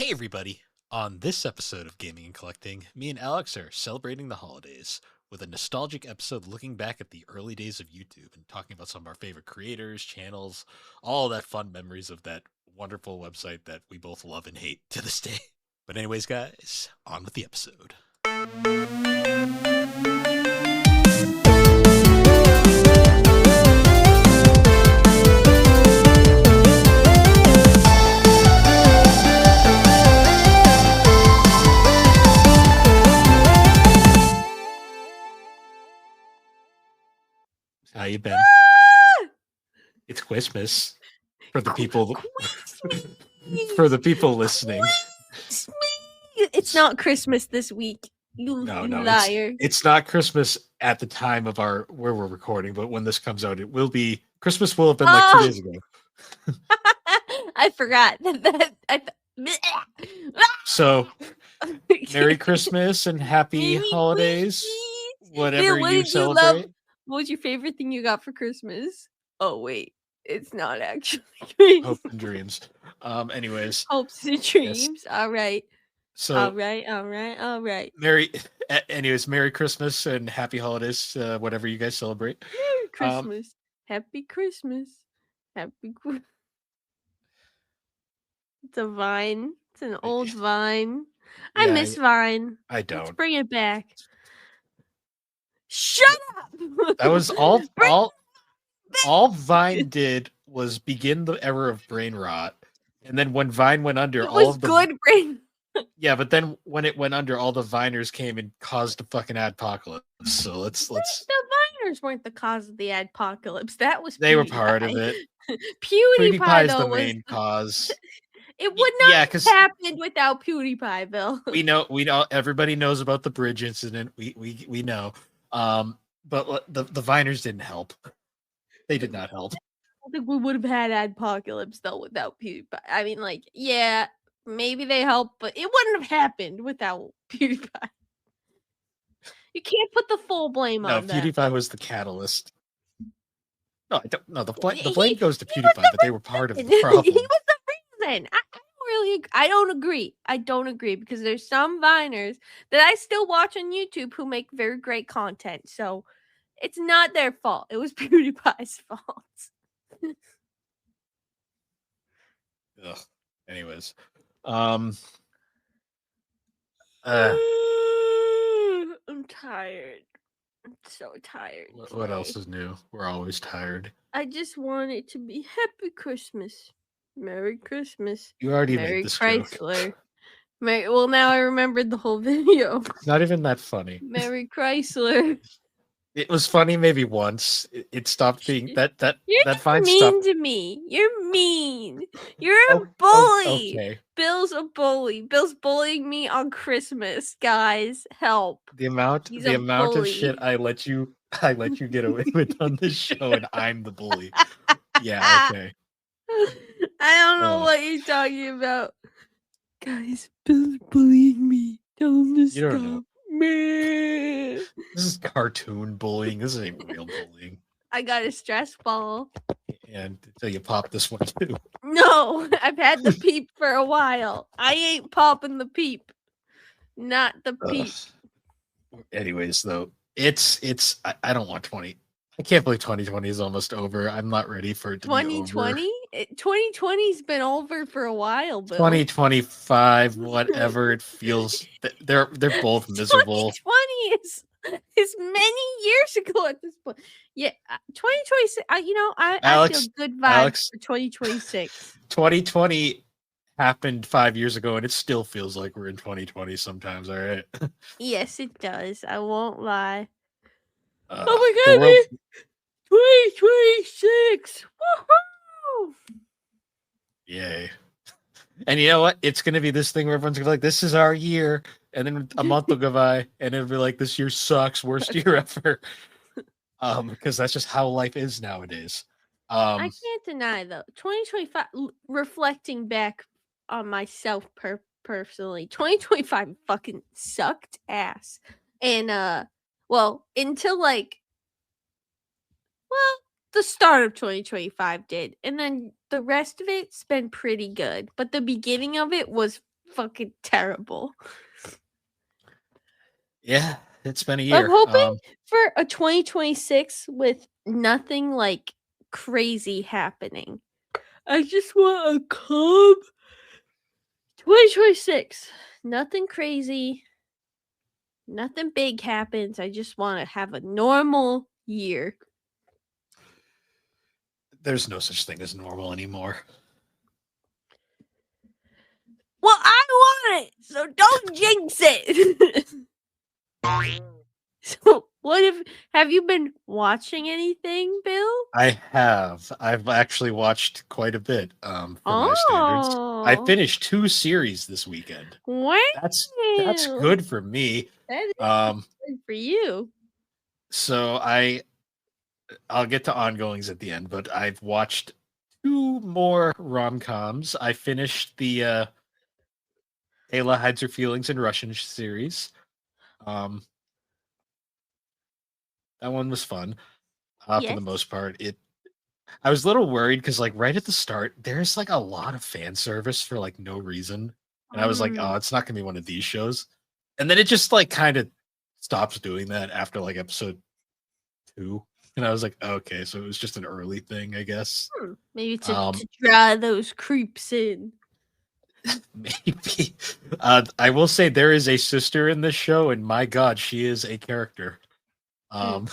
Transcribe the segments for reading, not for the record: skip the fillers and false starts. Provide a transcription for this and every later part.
Hey everybody! On this episode of Gaming and Collecting, me and Alex are celebrating the holidays with a nostalgic episode looking back at the early days of YouTube and talking about some of our favorite creators, channels, all that fun memories of that wonderful website that we both love and hate to this day. But anyways, guys, on with the episode. How you been? It's Christmas for the people for the people listening. It's not Christmas this week. You liar. It's not Christmas at the time of where we're recording, but when this comes out, it will be. Christmas will have been like 2 days ago. I forgot that. So, Merry Christmas and Happy Holidays. Whatever you celebrate. What was your favorite thing you got for Christmas? Oh wait, it's not actually. Hopes and dreams. Anyways. Hopes and dreams. Yes. All right. So all right. Merry Christmas and Happy Holidays, whatever you guys celebrate. Merry Christmas. Happy Christmas. It's a Vine. It's an old Vine. I miss Vine. I don't. Let's bring it back. Shut up! That was all Vine did was begin the era of brain rot. And then when Vine went under, good brain. Yeah, but then when it went under, all the Viners came and caused a fucking adpocalypse. So let's. The Viners weren't the cause of the adpocalypse. That was they were part of it. PewDiePie though, the main cause. It would not have happened without PewDiePie, Bill. We know. Everybody knows about the bridge incident. We know. But the Viners didn't help. They did not help. I don't think we would have had adpocalypse though without PewDiePie. I mean, like, yeah, maybe they helped, but it wouldn't have happened without PewDiePie. You can't put the full blame on them. No, PewDiePie was the catalyst. No, I don't. No, the blame goes to PewDiePie, but they were part of the problem. He was the reason. I don't agree. I don't agree because there's some Viners that I still watch on YouTube who make very great content. So it's not their fault. It was PewDiePie's fault. Ugh. Anyways, I'm tired. I'm so tired. What else is new? We're always tired. I just want it to be Happy Christmas. Merry Christmas. You already made this Chrysler. Joke. Well, now I remembered the whole video. It's not even that funny. Merry Chrysler. It was funny maybe once. It stopped being that You're that fine mean stuff. to me. You're mean. You're a bully. Okay. Bill's a bully. Bill's bullying me on Christmas. Guys, help. The amount of shit I let you get away with on this show, and I'm the bully. Yeah, okay. I don't know what you're talking about. Guys, Bill's bullying me. Tell him to stop. Don't know. This is cartoon bullying. This ain't real bullying. I got a stress ball. And so you pop this one too. No, I've had the peep for a while. I ain't popping the peep. Not the peep. Anyways, though, I don't want 20. I can't believe 2020 is almost over. I'm not ready for it to 2020? be over. 2020's been over for a while, Bill. 2025, whatever it feels. They're both miserable. 2020 is many years ago at this point. Yeah, 2026. I feel good vibes for 2026. 2020 happened 5 years ago, and it still feels like we're in 2020 sometimes. All right. Yes, it does. I won't lie. Oh my god, 2026! Woohoo! Yay. And you know what? It's going to be this thing where everyone's going to be like, this is our year. And then a month will go by, and it'll be like, this year sucks. Worst year ever. Because that's just how life is nowadays. I can't deny, though. 2025, reflecting back on myself personally, 2025 fucking sucked ass. And, well, until the start of 2025 did. And then the rest of it's been pretty good. But the beginning of it was fucking terrible. Yeah, it's been a I'm year. hoping for a 2026 with nothing like crazy happening. I just want a calm 2026. Nothing crazy. Nothing big happens. I just want to have a normal year. There's no such thing as normal anymore. Well, I want it, so don't jinx it. So, have you been watching anything, Bill? I have. I've actually watched quite a bit for my standards. I Oh, finished 2 series this weekend. wow. That's good for me. That is Um, good for you. so I'll get to ongoings at the end, but I've watched 2 more rom-coms. I finished the Ayla Hides Her Feelings in Russian series. Um, that one was fun for the Yes. most part. I was a little worried because, like, right at the start, there's like a lot of fan service for like no reason, and I was like, "Oh, Mm. it's not gonna be one of these shows." And then it just like kind of stops doing that after like episode 2, and I was like, "Okay, so it was just an early thing, I guess." Maybe Um, to draw those creeps in. maybe. I will say there is a sister in this show, and my God, she is a character. Mm. Um,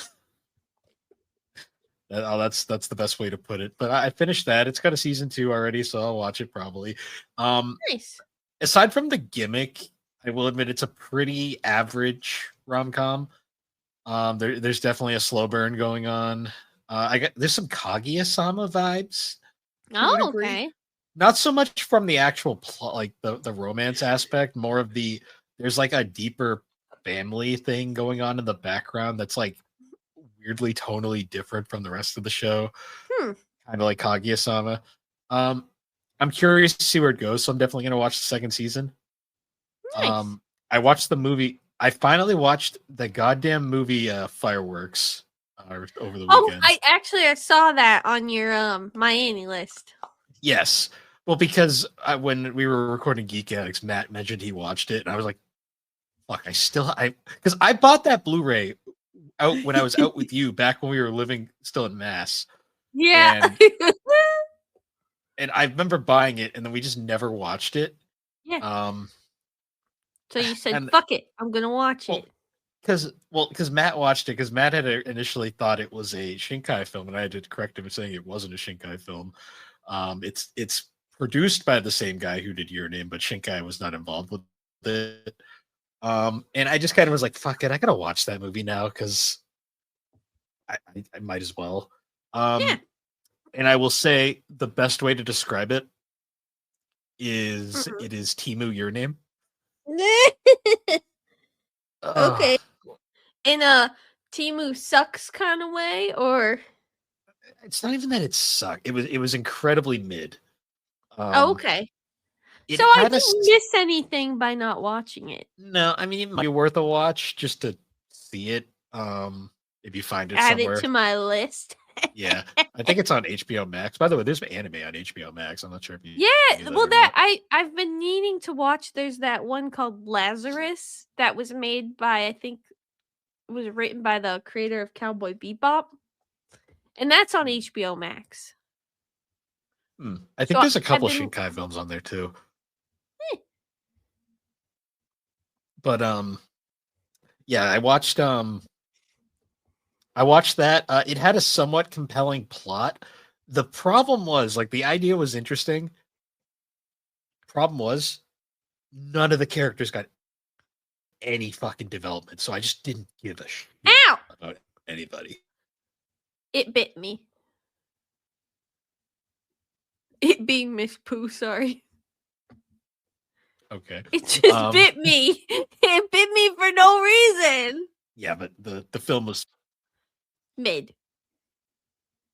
that's the best way to put it. But I finished that. It's got a season 2 already, so I'll watch it probably. Um, Nice. aside from the gimmick, I will admit it's a pretty average rom com. There's definitely a slow burn going on. There's some Kaguya-sama vibes to a Oh, degree. okay. Not so much from the actual plot, like the romance aspect, more of there's like a deeper family thing going on in the background that's like weirdly tonally different from the rest of the show, Hmm. kind of like Kaguya-sama. Um, I'm curious to see where it goes, so I'm definitely gonna watch the second season. Nice. I watched the movie. I finally watched the goddamn movie Fireworks over the Oh, weekend. I saw that on your Miami list. Yes, well, because when we were recording Geek Addicts, Matt mentioned he watched it, and I was like, "Fuck, I because I bought that Blu-ray out when I was out with you back when we were living still in Mass, Yeah. and I remember buying it, and then we just never watched it. Yeah. Um, So you said, and "Fuck it, I'm gonna watch well, it." because Matt watched it because Matt had initially thought it was a Shinkai film, and I had to correct him and saying it wasn't a Shinkai film. It's produced by the same guy who did Your Name, but Shinkai was not involved with it. And I just kind of was like, "Fuck it, I gotta watch that movie now because I might as well." Yeah. Um, and I will say the best way to describe it is Mhm. it is Timu Your Name. Okay. Ugh. In a Timu sucks kind of way, or It's not even that it sucked. It was incredibly mid. oh, Um, okay. So it I had a didn't miss anything by not watching it. no. I mean, it might be worth a watch just to see it. If you find it Add it somewhere. to my list. Yeah, I think it's on HBO Max. By the way, there's anime on HBO Max. I'm not sure if you knew Yeah, that well, or not. I've been needing to watch. There's that one called Lazarus that was made by, I think, it was written by the creator of Cowboy Bebop, and that's on HBO Max. I think So there's a I've couple been Shinkai films on there too. eh, But yeah, I watched that. It had a somewhat compelling plot. The problem was like the idea was interesting. Problem was none of the characters got any fucking development, so I just didn't give a shit ow! about anybody. It bit me. It being Miss Pooh, sorry. Okay. It just Um bit me. It bit me for no reason. yeah, but the film was Mid.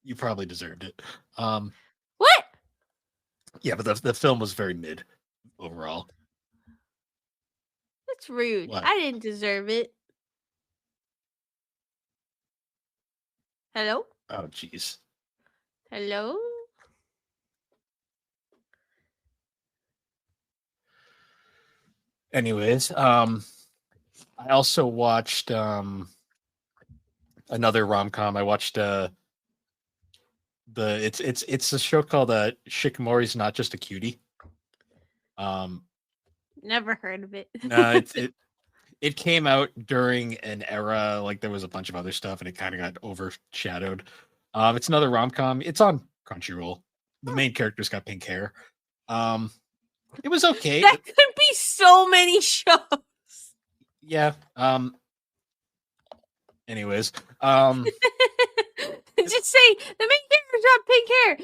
you probably deserved it. Um What? yeah, but the film was very mid overall. That's rude. What? I didn't deserve it. Hello? Oh jeez. Hello? Anyways, I also watched another rom com. I watched it's a show called Shikimori's Not Just a Cutie. Um, Never heard of it. no, it came out during an era like there was a bunch of other stuff, and it kind of got overshadowed. It's another rom com. It's on Crunchyroll. The main character's got pink hair. Um, it was okay. That could be so many shows. Yeah. Anyways, Just say the main character's got pink hair.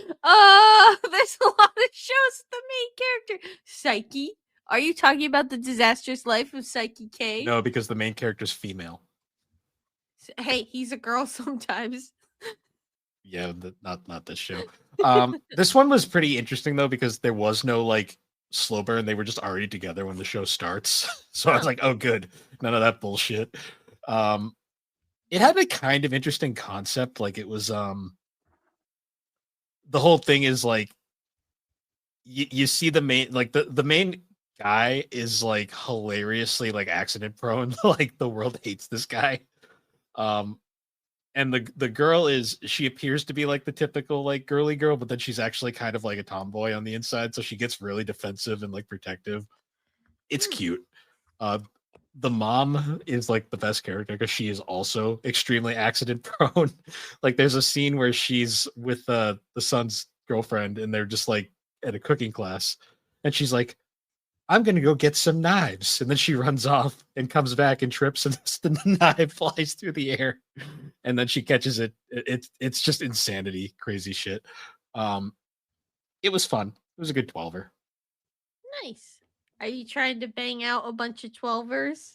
There's a lot of shows with the main character. Psyche. Are you talking about the disastrous life of Psyche K? no, because the main character's female. Hey, he's a girl sometimes. Yeah, not this show. This one was pretty interesting though because there was no like slow burn. They were just already together when the show starts. So I was like, oh, good, none of that bullshit. It had a kind of interesting concept. Like it was the whole thing is like you see the main like the main guy is like hilariously like accident prone. Like the world hates this guy. Um, and the girl is she appears to be like the typical like girly girl, but then she's actually kind of like a tomboy on the inside, so she gets really defensive and like protective. It's cute. uh the mom is like the best character because she is also extremely accident prone. Like there's a scene where she's with the son's girlfriend and they're just like at a cooking class, and she's like, I'm gonna go get some knives. And then she runs off and comes back and trips, and the knife flies through the air. And then she catches it. It's just insanity, crazy shit. Um, it was fun. It was a good 12er. Nice. Are you trying to bang out a bunch of 12ers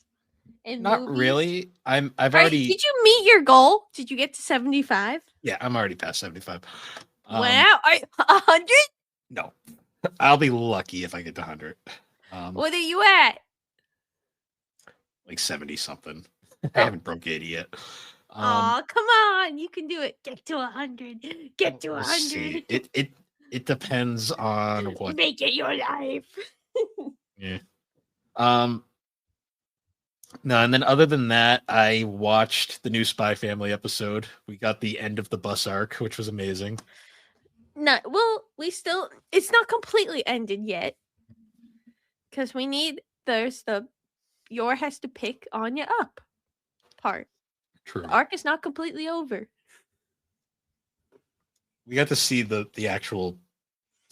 in Not movies? really. I've already Did you meet your goal? Did you get to 75? yeah, I'm already past 75. Wow. 100? No. I'll be lucky if I get to 100. What are you at? Like 70 something. Oh. I haven't broke 80 yet. Aw, come on. You can do it. Get to 100. Get to We'll 100. see. It depends on what. Make it your life. Yeah. No, and then other than that, I watched the new Spy Family episode. We got the end of the bus arc, which was amazing. No, well, it's not completely ended yet. Because there's the Yor has to pick Anya up part. True. The arc is not completely over. We got to see the actual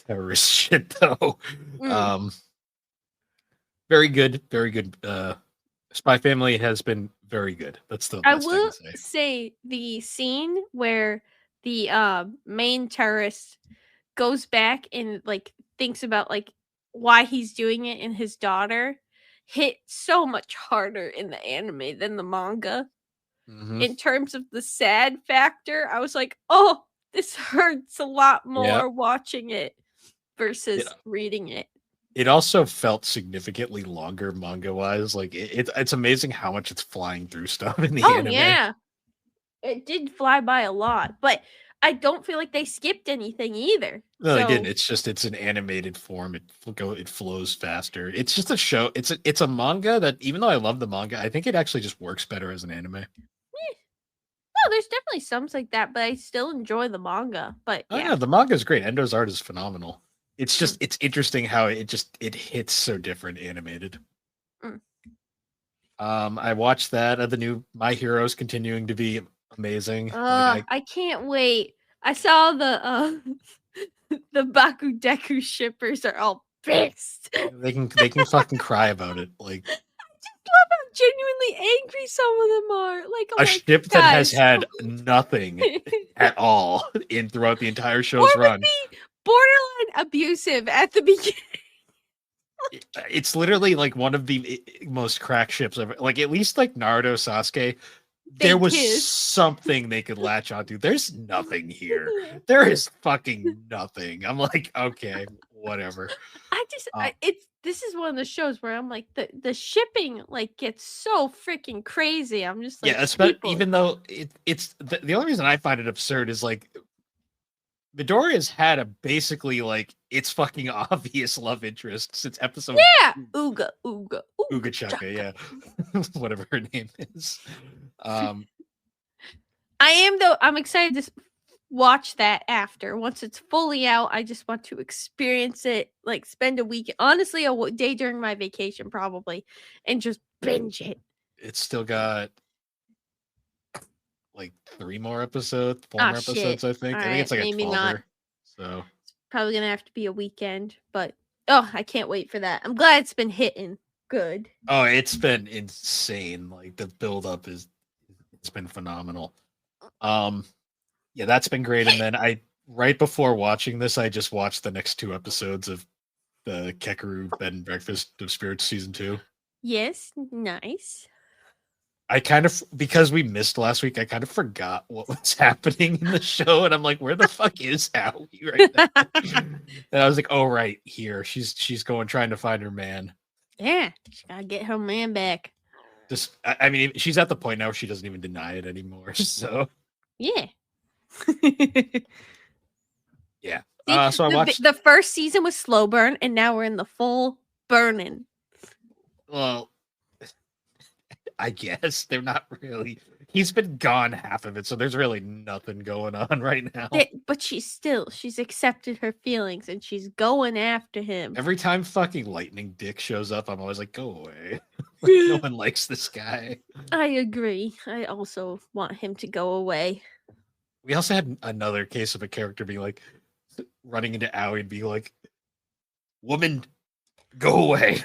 terrorist shit though. Very good, very good. Spy Family has been very good. That's the I best will I can say. say the scene where the main terrorist goes back and like thinks about like why he's doing it and his daughter hit so much harder in the anime than the manga. In terms of the sad factor, I was like, oh, this hurts a lot more watching it versus reading it. It also felt significantly longer manga wise. Like it's amazing how much it's flying through stuff in the anime. Yeah, it did fly by a lot, but I don't feel like they skipped anything either. No, they didn't. It's an animated form. It flows faster. It's just a show. It's a manga that even though I love the manga, I think it actually just works better as an anime. No, there's definitely some like that, but I still enjoy the manga. But yeah, no, the manga is great. Endo's art is phenomenal. It's just it's interesting how it hits so different animated. I watched that. The new My Hero's continuing to be amazing. I can't wait. I saw the the Baku Deku shippers are all pissed. They can fucking cry about it. Like I just love how genuinely angry some of them are. Like a ship that has had nothing at all throughout the entire show's run. Be borderline abusive at the beginning. It's literally like one of the most crack ships ever. Like at least like Naruto, Sasuke, there was something they could latch onto. There's nothing here. There is fucking nothing. I'm like, okay, whatever. This is one of the shows where I'm like the shipping like gets so freaking crazy. I'm just like, especially even though it's the only reason I find it absurd is like Midoriya's had a basically like it's fucking obvious love interest since episode Yeah. Ooga, ooga, ooga Ugachaka, chaka. yeah. Whatever her name is. Um I am though. I'm excited to watch that after once it's fully out. I just want to experience it, like spend a week, honestly, a day during my vacation probably, and just binge it. it's still got like 4 Ah, more shit. episodes, I All think. I think right, it's like a maybe not. 12er. So Probably gonna have to be a weekend, but oh, I can't wait for that. I'm glad it's been hitting good. oh, it's been insane. Like the build up is it's been phenomenal. Um yeah, that's been great. And then I right before watching this, I just watched the next 2 episodes of the Kekeru Bed and Breakfast of Spirits season 2. Yes, nice. I kind of because we missed last week, I kind of forgot what was happening in the show, and I'm like, where the fuck is Howie right now? And I was like, oh right, here. She's going trying to find her man. Yeah, she gotta get her man back. Just I mean, she's at the point now where she doesn't even deny it anymore. So Yeah. yeah. See, So I watched the first season was slow burn, and now we're in the full burning. well, I guess they're not really he's been gone half of it, so there's really nothing going on right now. But she's accepted her feelings, and she's going after him. Every time fucking Lightning Dick shows up, I'm always like, go away. Like, no one likes this guy. I agree. I also want him to go away. We also had another case of a character being like running into Aoi and being like, woman, go away.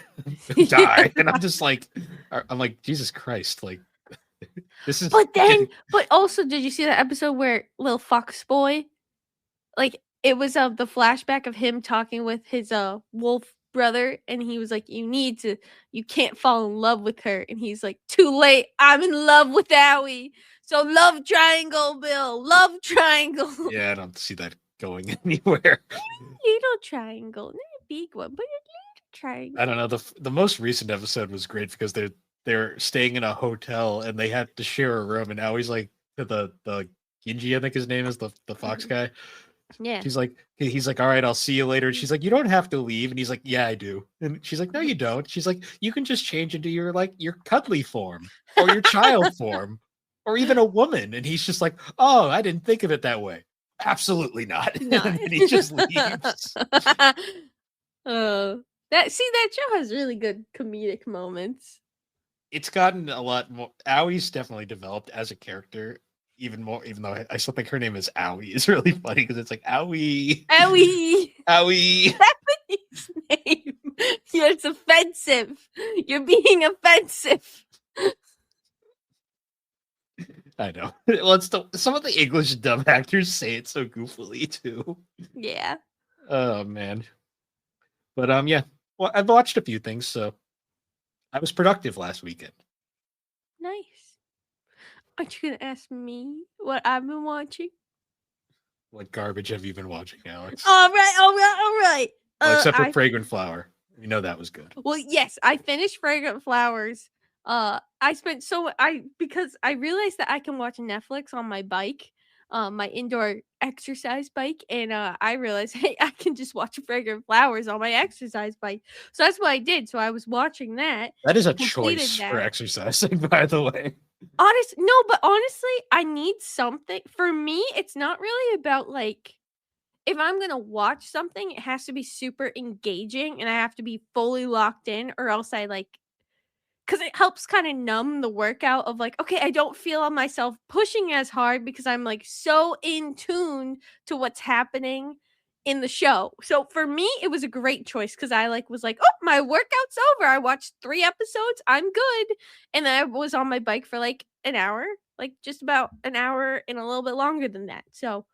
Die. And I'm just like, I'm like, Jesus Christ, like this is But also, did you see that episode where Lil Fox Boy, like it was the flashback of him talking with his wolf brother, and he was like, you can't fall in love with her, and he's like, too late, I'm in love with Aoi. So love triangle, Bill, love triangle. Yeah, I don't see that going anywhere. Little triangle, not a big one, but a little triangle. I don't know. The most recent episode was great because they're staying in a hotel and they had to share a room, and now he's like the Ginji, I think his name is the fox guy. Yeah. She's like, he's like, all right, I'll see you later. And she's like, you don't have to leave. And he's like, yeah, I do. And she's like, no, you don't. She's like, you can just change into your cuddly form or your child form or even a woman. And he's just like, oh, I didn't think of it that way. Absolutely not. No. And then he just leaves. That show has really good comedic moments. It's gotten a lot more. Aoi's definitely developed as a character even more, even though I still think her name is Aoi. It's really funny because it's like Aoi. Aoi. Aoi. Japanese name. Yeah, it's offensive. You're being offensive. I know. Well, it's some of the English dub actors say it so goofily too. Yeah. Oh man. But yeah. Well, I've watched a few things, so I was productive last weekend. Nice. Aren't you gonna ask me what I've been watching? What garbage have you been watching, Alex? All right. Well, except for Fragrant Flower. You know that was good. Well, yes, I finished Fragrant Flowers. I spent because I realized that I can watch Netflix on my bike, my indoor exercise bike, and I realized, hey, I can just watch Fragrant Flowers on my exercise bike. So that's what I did. So I was watching that. That is a choice for exercising, by the way. But honestly, I need something. For me, it's not really about like if I'm gonna watch something, it has to be super engaging and I have to be fully locked in, or else I like because it helps kind of numb the workout of like, okay, I don't feel myself pushing as hard because I'm like so in tune to what's happening in the show. So for me, it was a great choice because I was like, oh, my workout's over. I watched 3 episodes. I'm good. And then I was on my bike for like an hour, like just about an hour and a little bit longer than that. So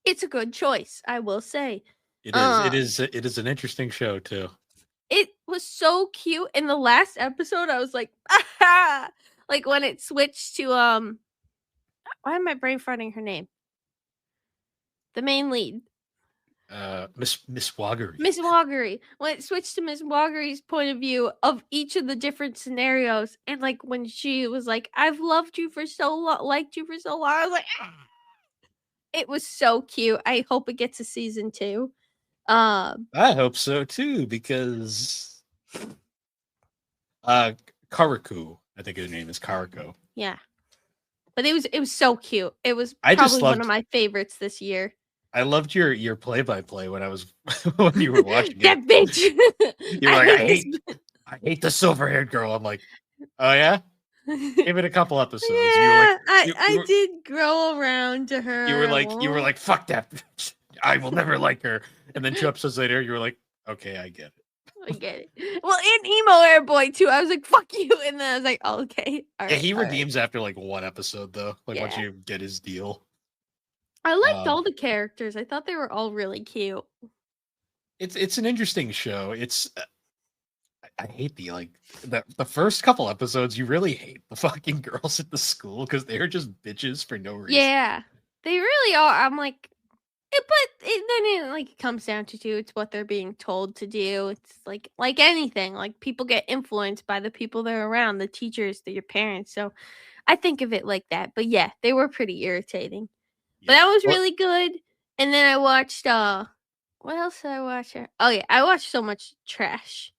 it's a good choice, I will say. It is. It is an interesting show too. It was so cute. In the last episode, I was like, ah! Like when it switched to why am I brain farting her name? The main lead. Miss Waggery. Miss Waggery. When it switched to Miss Waggery's point of view of each of the different scenarios, and like when she was like, I've loved you for so long, liked you for so long, I was like, ah! It was so cute. I hope it gets a season 2. Um, I hope so too, because uh Karaku, I think her name is Karako. yeah. But it was so cute. It was I just probably one of loved my favorites this year. I loved your play by play when I was when you were watching it. That bitch. You were I like, hate this. I hate the silver haired girl. I'm like, oh yeah? Give it a couple episodes. And you were like Yeah, I you, did grow around to her a you were little. like, fuck that bitch. I will never like her. And then 2 episodes later, you were like, okay, I get it. I get it. Well, in Emo Air Boy too, I was like, "Fuck you," and then I was like, oh, "Okay, all Yeah, right, he all right." redeems after like 1 episode though. Like once Yeah, you get his deal. I liked Um, all the characters. I thought they were all really cute. it's an interesting show. It's I hate the first couple episodes. You really hate the fucking girls at the school because they're just bitches for no reason. Yeah, they really are. I'm like, but then it comes down to too. It's what they're being told to do. It's like anything. Like people get influenced by the people they're around, the teachers, your parents. So I think of it like that. But yeah, they were pretty irritating. But that Yeah. was What? really good. And then I watched what else did I watch? Oh yeah, I watched so much trash.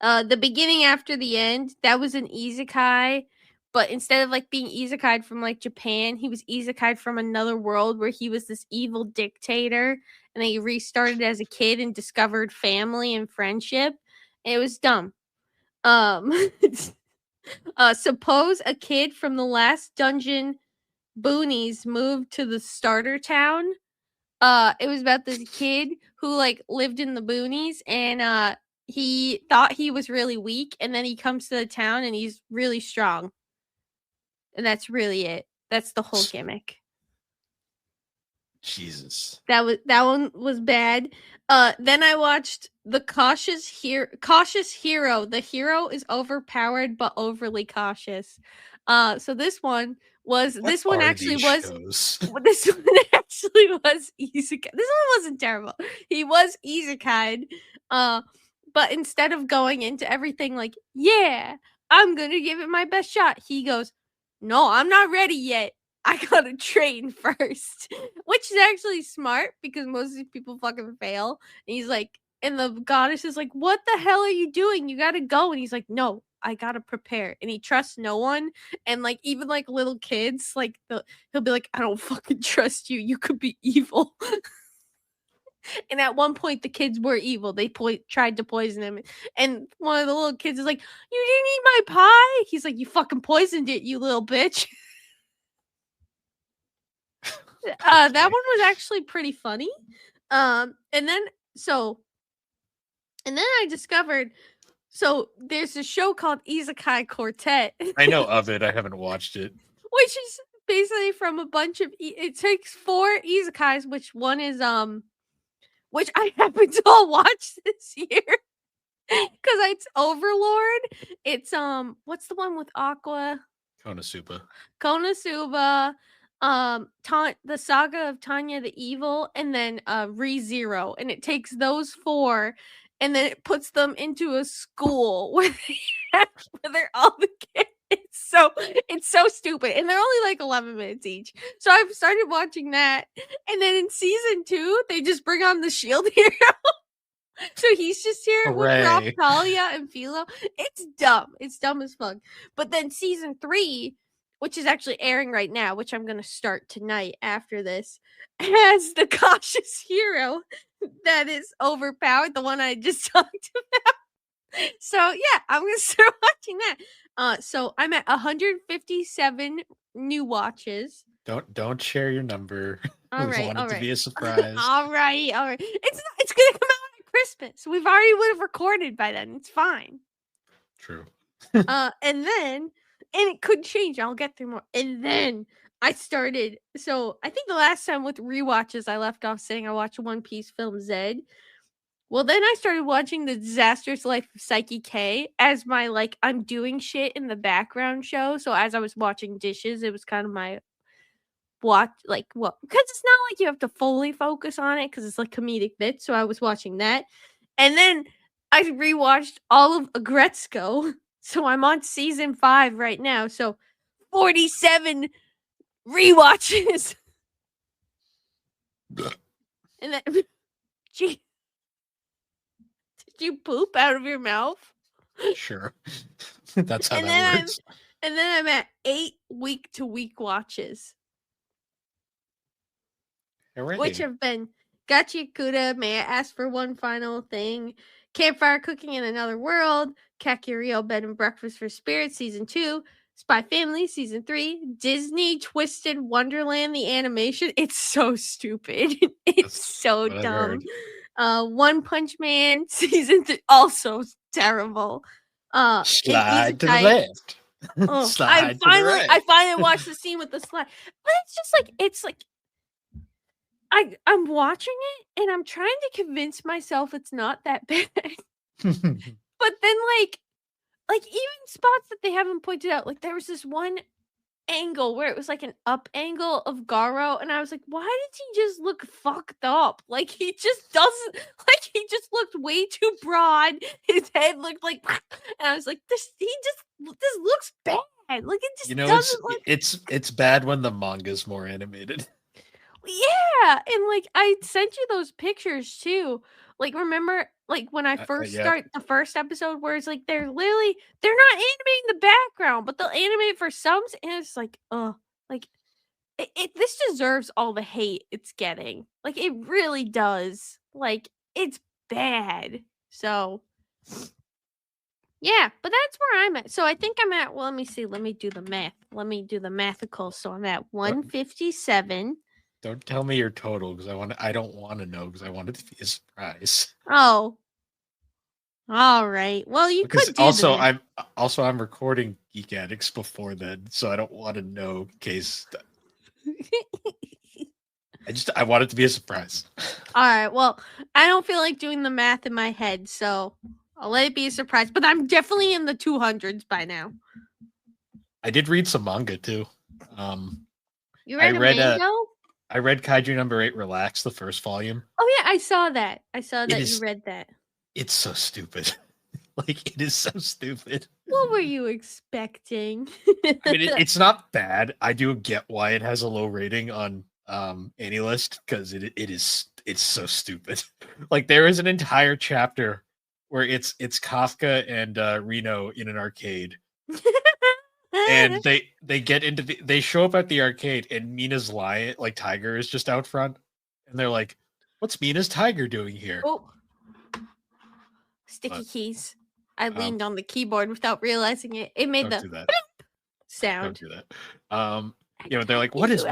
The beginning after the end, that was an isekai, but instead of like being isekai from like Japan, he was isekai from another world where he was this evil dictator and then he restarted as a kid and discovered family and friendship. It was dumb. Um suppose a kid from the last dungeon boonies moved to the starter town. It was about this kid who like lived in the boonies and he thought he was really weak and then he comes to the town and he's really strong. And that's really it. That's the whole gimmick. Jesus. That one was bad. Then I watched the Cautious Hero. The hero is overpowered but overly cautious. So What this one are actually these was shows? this one actually was isekai. This one wasn't terrible. He was isekai. Uh, but instead of going into everything like, yeah, I'm gonna give it my best shot, he goes, no, I'm not ready yet. I gotta train first, which is actually smart because most of these people fucking fail. And he's like, and the goddess is like, "What the hell are you doing? You gotta go." And he's like, "No, I gotta prepare." And he trusts no one. And like even like little kids, like he'll be like, "I don't fucking trust you. You could be evil." And at one point, the kids were evil. They tried to poison him, and one of the little kids is like, "You didn't eat my pie." He's like, "You fucking poisoned it, you little bitch." That one was actually pretty funny. And then so and then I discovered there's a show called Isekai Quartet, I know of it. I haven't watched it. which is basically from a bunch of it takes 4 isekais, which one is which I happen to all watch this year because it's Overlord. It's what's the one with Aqua? Konosuba. Konosuba, the Saga of Tanya the Evil, and then ReZero, and it takes those 4, and then it puts them into a school where they're all the kids. It's so stupid, and they're only like 11 minutes each. So I've started watching that, and then in season 2, they just bring on the Shield Hero. So he's just here with Hooray. Talia and Philo. It's dumb. It's dumb as fuck. But then season 3, which is actually airing right now, which I'm gonna start tonight after this, has the cautious hero that is overpowered, the one I just talked about. So yeah, I'm gonna start watching that. So I'm at 157 new watches. Don't share your number. All We right, want all it to right. be a surprise. All right, all right. It's gonna come out at Christmas. We've already would have recorded by then. It's fine. True. And then it could change. I'll get through more. And then I started. So I think the last time with rewatches, I left off saying I watched One Piece film Z. Well, then I started watching The Disastrous Life of Psyche K as my like I'm doing shit in the background show. So as I was watching dishes, it was kind of my watch like what because it's not like you have to fully focus on it because it's like comedic bits. So I was watching that, and then I rewatched all of Agretzko. So I'm on season 5 right now. So 47 rewatches. And then, gee, did you poop out of your mouth? Sure. That's how And that then works. I'm at 8 week-to-week watches, which Hooray. have been Gotcha Kuda, May I Ask for One Final Thing, Campfire Cooking in Another World, Kakuriyo Bed and Breakfast for Spirits Season 2, Spy Family Season 3, Disney Twisted Wonderland the animation. It's so stupid. It's That's so what I've dumb. heard. One Punch Man Season 3, also terrible. Slide to the Isekai. left. Oh, Slide to the right. I finally watched the scene with the slide, but it's like I'm watching it and I'm trying to convince myself it's not that bad. But then even spots that they haven't pointed out, like there was this one angle where it was like an up angle of Garo, and I was like, why did he just look fucked up? Like he just doesn't like he just looked way too broad. His head looked like and I was like, this looks bad. Like it just It's doesn't look. it's bad when the manga's more animated. Yeah, and, like, I sent you those pictures too. Like, remember, like, when I first Yeah. start the first episode where it's like they're not animating the background, but they'll animate for some and it's like, like, this deserves all the hate it's getting. Like, it really does. Like, it's bad. So, yeah, but that's where I'm at. So I think I'm at, well, let me see. Let me do the math. Let me do the mathical. So I'm at 157. Don't tell me your total because I don't want to know because I want it to be a surprise. Oh. All right. Well, you Because could do the I'm recording Geek Addicts before then, so I don't want to know in case I want it to be a surprise. All right. Well, I don't feel like doing the math in my head, so I'll let it be a surprise. But I'm definitely in the 200s by now. I did read some manga too. You read Mango? I read Kaiju number 8 Relax, the first volume. Oh yeah, I saw that. You read that. It's so stupid. Like it is so stupid. What were you expecting? I mean, it's not bad. I do get why it has a low rating on AnyList because it's so stupid. Like there is an entire chapter where it's Kafka and Reno in an arcade. And they show up at the arcade and Mina's tiger is just out front. And they're like, what's Mina's tiger doing here? Oh. Sticky keys. I leaned on the keyboard without realizing it. It made the sound. Don't do that. They're like, what is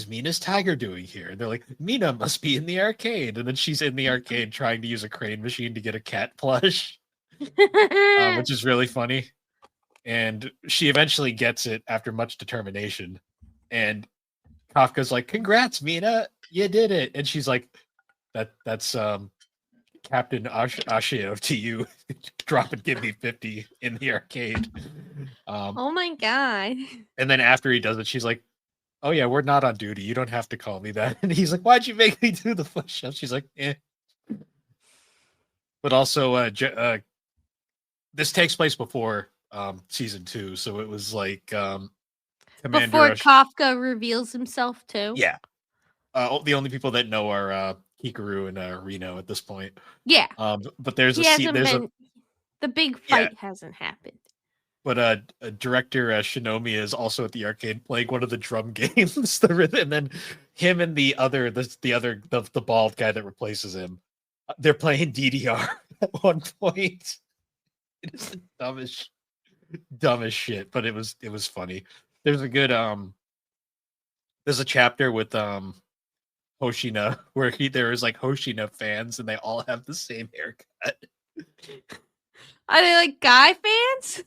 Mina's tiger doing here? And they're like, Mina must be in the arcade. And then she's in the arcade trying to use a crane machine to get a cat plush, which is really funny. And she eventually gets it after much determination. And Kafka's like, congrats, Mina, you did it. And she's like, that's Captain Ashio to you. Drop and give me 50 in the arcade. Oh my god. And then after he does it, she's like, oh yeah, we're not on duty. You don't have to call me that. And he's like, why'd you make me do the push-ups? She's like, eh. But also, this takes place before season 2, so it was like before Kafka reveals himself too. Yeah. The only people that know are Hikaru and Reno at this point. Yeah. But there's a scene. The big fight hasn't happened. But director Shinomiya is also at the arcade playing one of the drum games. And then him and the bald guy that replaces him, they're playing DDR at one point. It is the dumbest shit, but it was funny. There's a good there's a chapter with Hoshina where there is like Hoshina fans and they all have the same haircut. Are they like guy fans?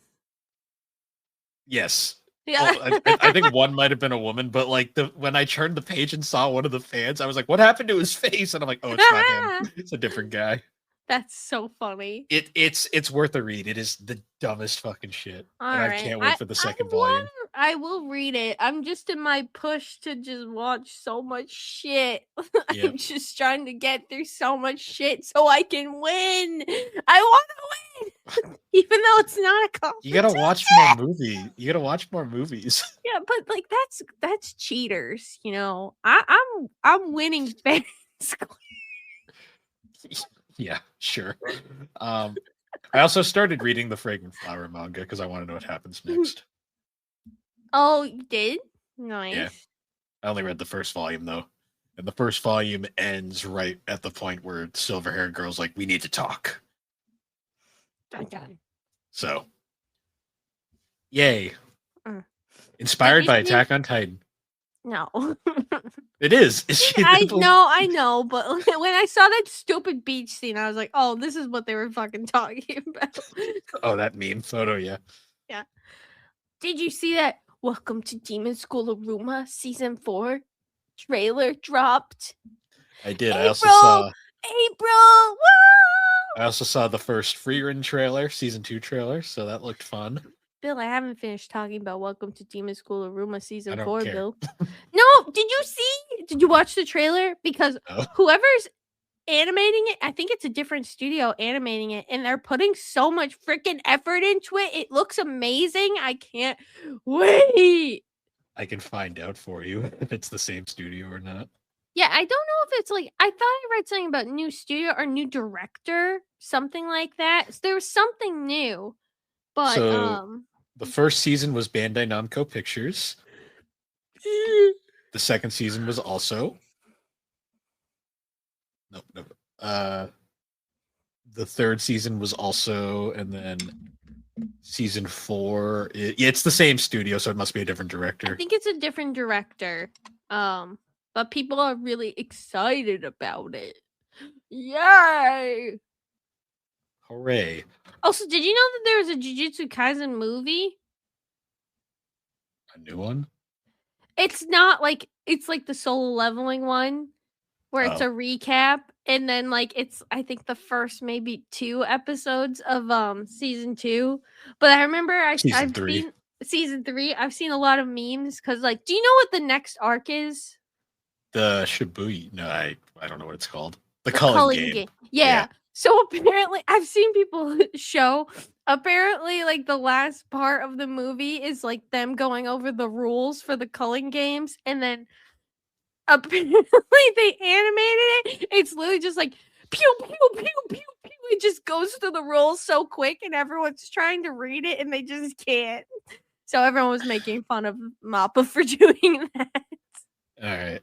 Yes. Yeah. Well, I think one might have been a woman, but like when I turned the page and saw one of the fans, I was like, what happened to his face? And I'm like, oh, it's not him. It's a different guy. That's so funny. It's worth a read. It is the dumbest fucking shit. All right. I can't wait for the second volume. I will read it. I'm just in my push to just watch so much shit. Yep. I'm just trying to get through so much shit so I can win. I want to win. Even though it's not a competition. You gotta watch more movies. You gotta watch more movies. Yeah, but like that's cheaters, you know. I'm winning fair and square. Yeah, sure. I also started reading the Fragrant Flower manga because I want to know what happens next. Oh, you did? Nice. Yeah. I only read the first volume though. And the first volume ends right at the point where silver haired girl's like, we need to talk. Dun, dun. So yay. Mm. Inspired by see- Attack on Titan. No. It is. Is she I know, but when I saw that stupid beach scene, I was like, oh, this is what they were fucking talking about. Oh, that meme photo, yeah. Yeah. Did you see that Welcome to Demon School Aruma Season 4 trailer dropped? I did. April! Woo! I also saw the first Freerun trailer, season 2 trailer, so that looked fun. Bill, I haven't finished talking about Welcome to Demon School Aruma Season 4, care. Bill. No, did you watch the trailer? Because whoever's animating it, I think it's a different studio animating it, and they're putting so much freaking effort into it. It looks amazing. I can't wait. I can find out for you if it's the same studio or not. Yeah, I don't know if it's like, I thought I read something about new studio or new director, something like that. So there was something new, but the first season was Bandai Namco Pictures. The second season was also nope. The third season was also, and then season 4. It's the same studio, so it must be a different director. I think it's a different director. But people are really excited about it. Yay! Hooray! Also, did you know that there was a Jujutsu Kaisen movie? A new one? It's not like, it's like the solo leveling one where it's a recap, and then like it's, I think, the first maybe 2 episodes of season 2. But I remember I've seen season 3. I've seen a lot of memes because, like, do you know what the next arc is? The Shibuya. No, I don't know what it's called. The culling game. Yeah. So apparently, I've seen people show. Apparently, like, the last part of the movie is like them going over the rules for the culling games, and then apparently they animated it. It's literally just like pew pew pew pew pew. It just goes through the rules so quick, and everyone's trying to read it, and they just can't. So everyone was making fun of Mappa for doing that. All right.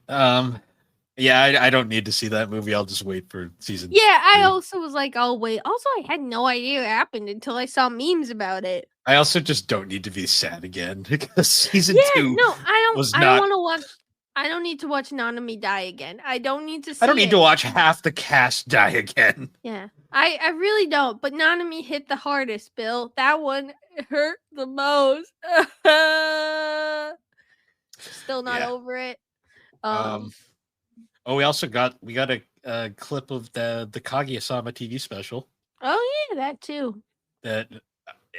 Yeah, I don't need to see that movie. I'll just wait for season. Yeah, I also was like, I'll wait. Also, I had no idea what happened until I saw memes about it. I also just don't need to be sad again because season 2. No, I don't. Was I not... don't want to watch. I don't need to watch Nanami die again. I don't need to see I don't need it. to watch half the cast die again. Yeah, I really don't. But Nanami hit the hardest, Bill. That one hurt the most. Still not over it. Oh, we also got a clip of the Kaguya-sama TV special. Oh yeah, that too. That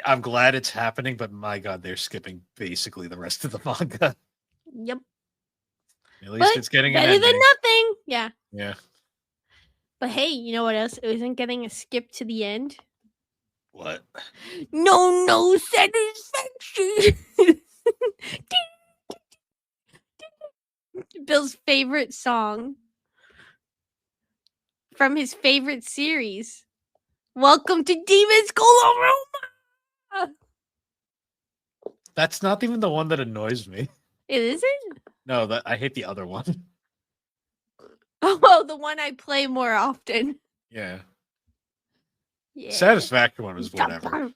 I'm glad it's happening, but my God, they're skipping basically the rest of the manga. Yep. At least it's getting better than nothing. Yeah. Yeah. But hey, you know what else isn't getting a skip to the end? What? No satisfaction. Bill's favorite song from his favorite series. Welcome to Demon School Aruma. That's not even the one that annoys me. It isn't? No, I hate the other one. Oh, well, the one I play more often. Yeah. Yeah. Satisfaction one was whatever.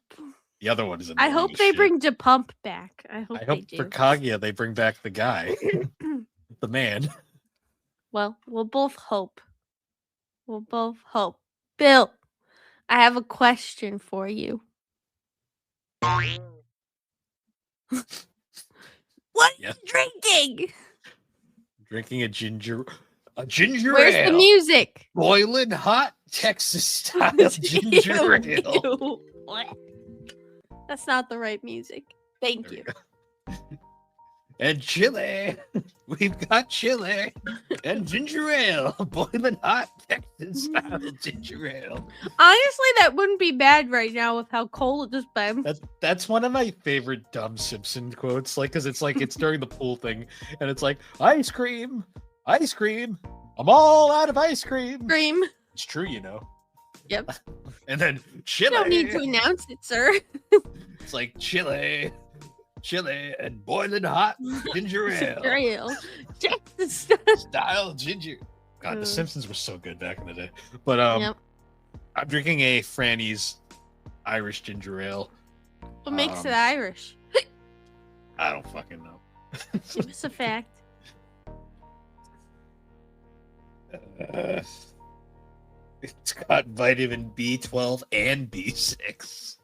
The other one is annoying. I hope they bring DePump back. I hope they do. For Kaguya they bring back the guy. The man. Well, we'll both hope. Bill, I have a question for you. What are you drinking? Drinking a ginger Where's ale. The music? Boiling hot Texas style ginger ale. What? That's not the right music. Thank you. and chili. We've got chili and ginger ale, boiling hot Texas style ginger ale. Honestly, that wouldn't be bad right now with how cold it's been. That's one of my favorite dumb Simpson quotes. Like, cause it's like it's during the pool thing, and it's like ice cream, ice cream. I'm all out of ice cream. Scream. It's true, you know. Yep. And then You chili. don't need to announce it, sir. It's like chili, and boiling hot ginger ale. Ginger ale. Texas Style ginger. God, The Simpsons were so good back in the day. But Yep. I'm drinking a Franny's Irish ginger ale. What makes it Irish? I don't fucking know. It's a fact. It's got vitamin B12 and B6.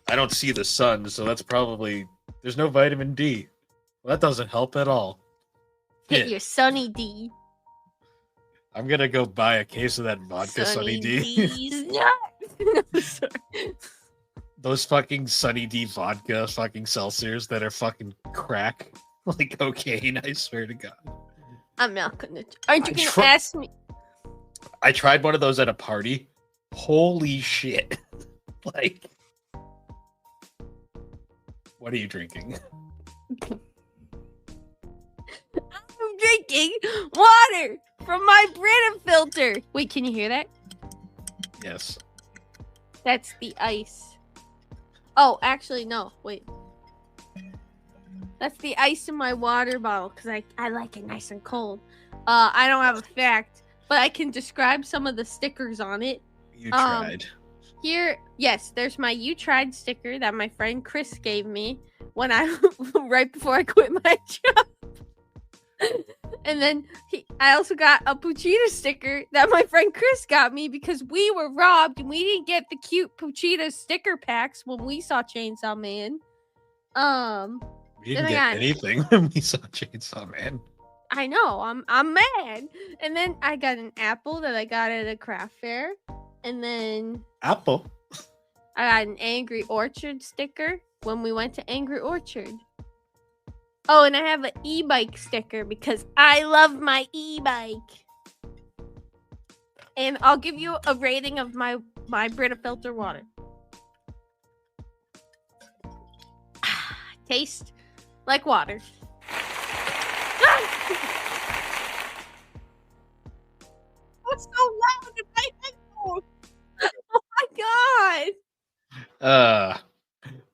I don't see the sun, so that's probably... There's no vitamin D. Well, that doesn't help at all. Get your Sunny D. I'm gonna go buy a case of that vodka Sunny D. D's nuts. No, sorry. Those fucking Sunny D vodka fucking seltzers that are fucking crack. Like cocaine, I swear to God. I'm not gonna... Aren't you gonna ask me? I tried one of those at a party. Holy shit. Like... What are you drinking? I'm drinking water from my Brita filter. Wait, can you hear that? Yes. That's the ice. Oh, actually, no. Wait. That's the ice in my water bottle because I like it nice and cold. I don't have a fact, but I can describe some of the stickers on it. You tried. Here, yes, there's my "You Tried" sticker that my friend Chris gave me when I right before I quit my job. And then I also got a Puchita sticker that my friend Chris got me because we were robbed and we didn't get the cute Puchita sticker packs when we saw Chainsaw Man. We didn't get anything when we saw Chainsaw Man. I know, I'm mad. And then I got an apple that I got at a craft fair. And then Apple. I got an Angry Orchard sticker when we went to Angry Orchard. Oh, and I have an e-bike sticker because I love my e-bike. And I'll give you a rating of my Brita filter water. Taste like water. What's so loud in my headphones? Oh my god!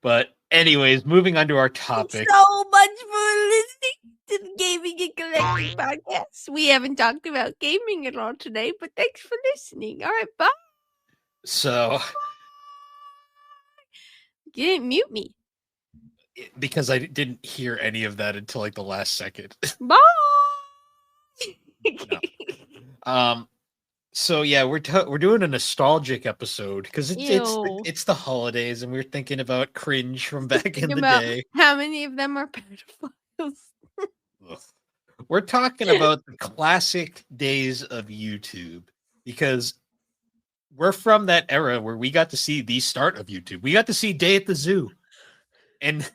But anyways, moving on to our topic. So much for listening to the Gaming and Collecting podcast. We haven't talked about gaming at all today, but thanks for listening. All right, bye. So, You didn't mute me. because I didn't hear any of that until like the last second. Bye. No. So yeah, we're doing a nostalgic episode because it's the holidays and we're thinking about cringe from back in the day. How many of them are pedophiles? We're talking about the classic days of YouTube because we're from that era where we got to see the start of YouTube. We got to see Day at the Zoo, and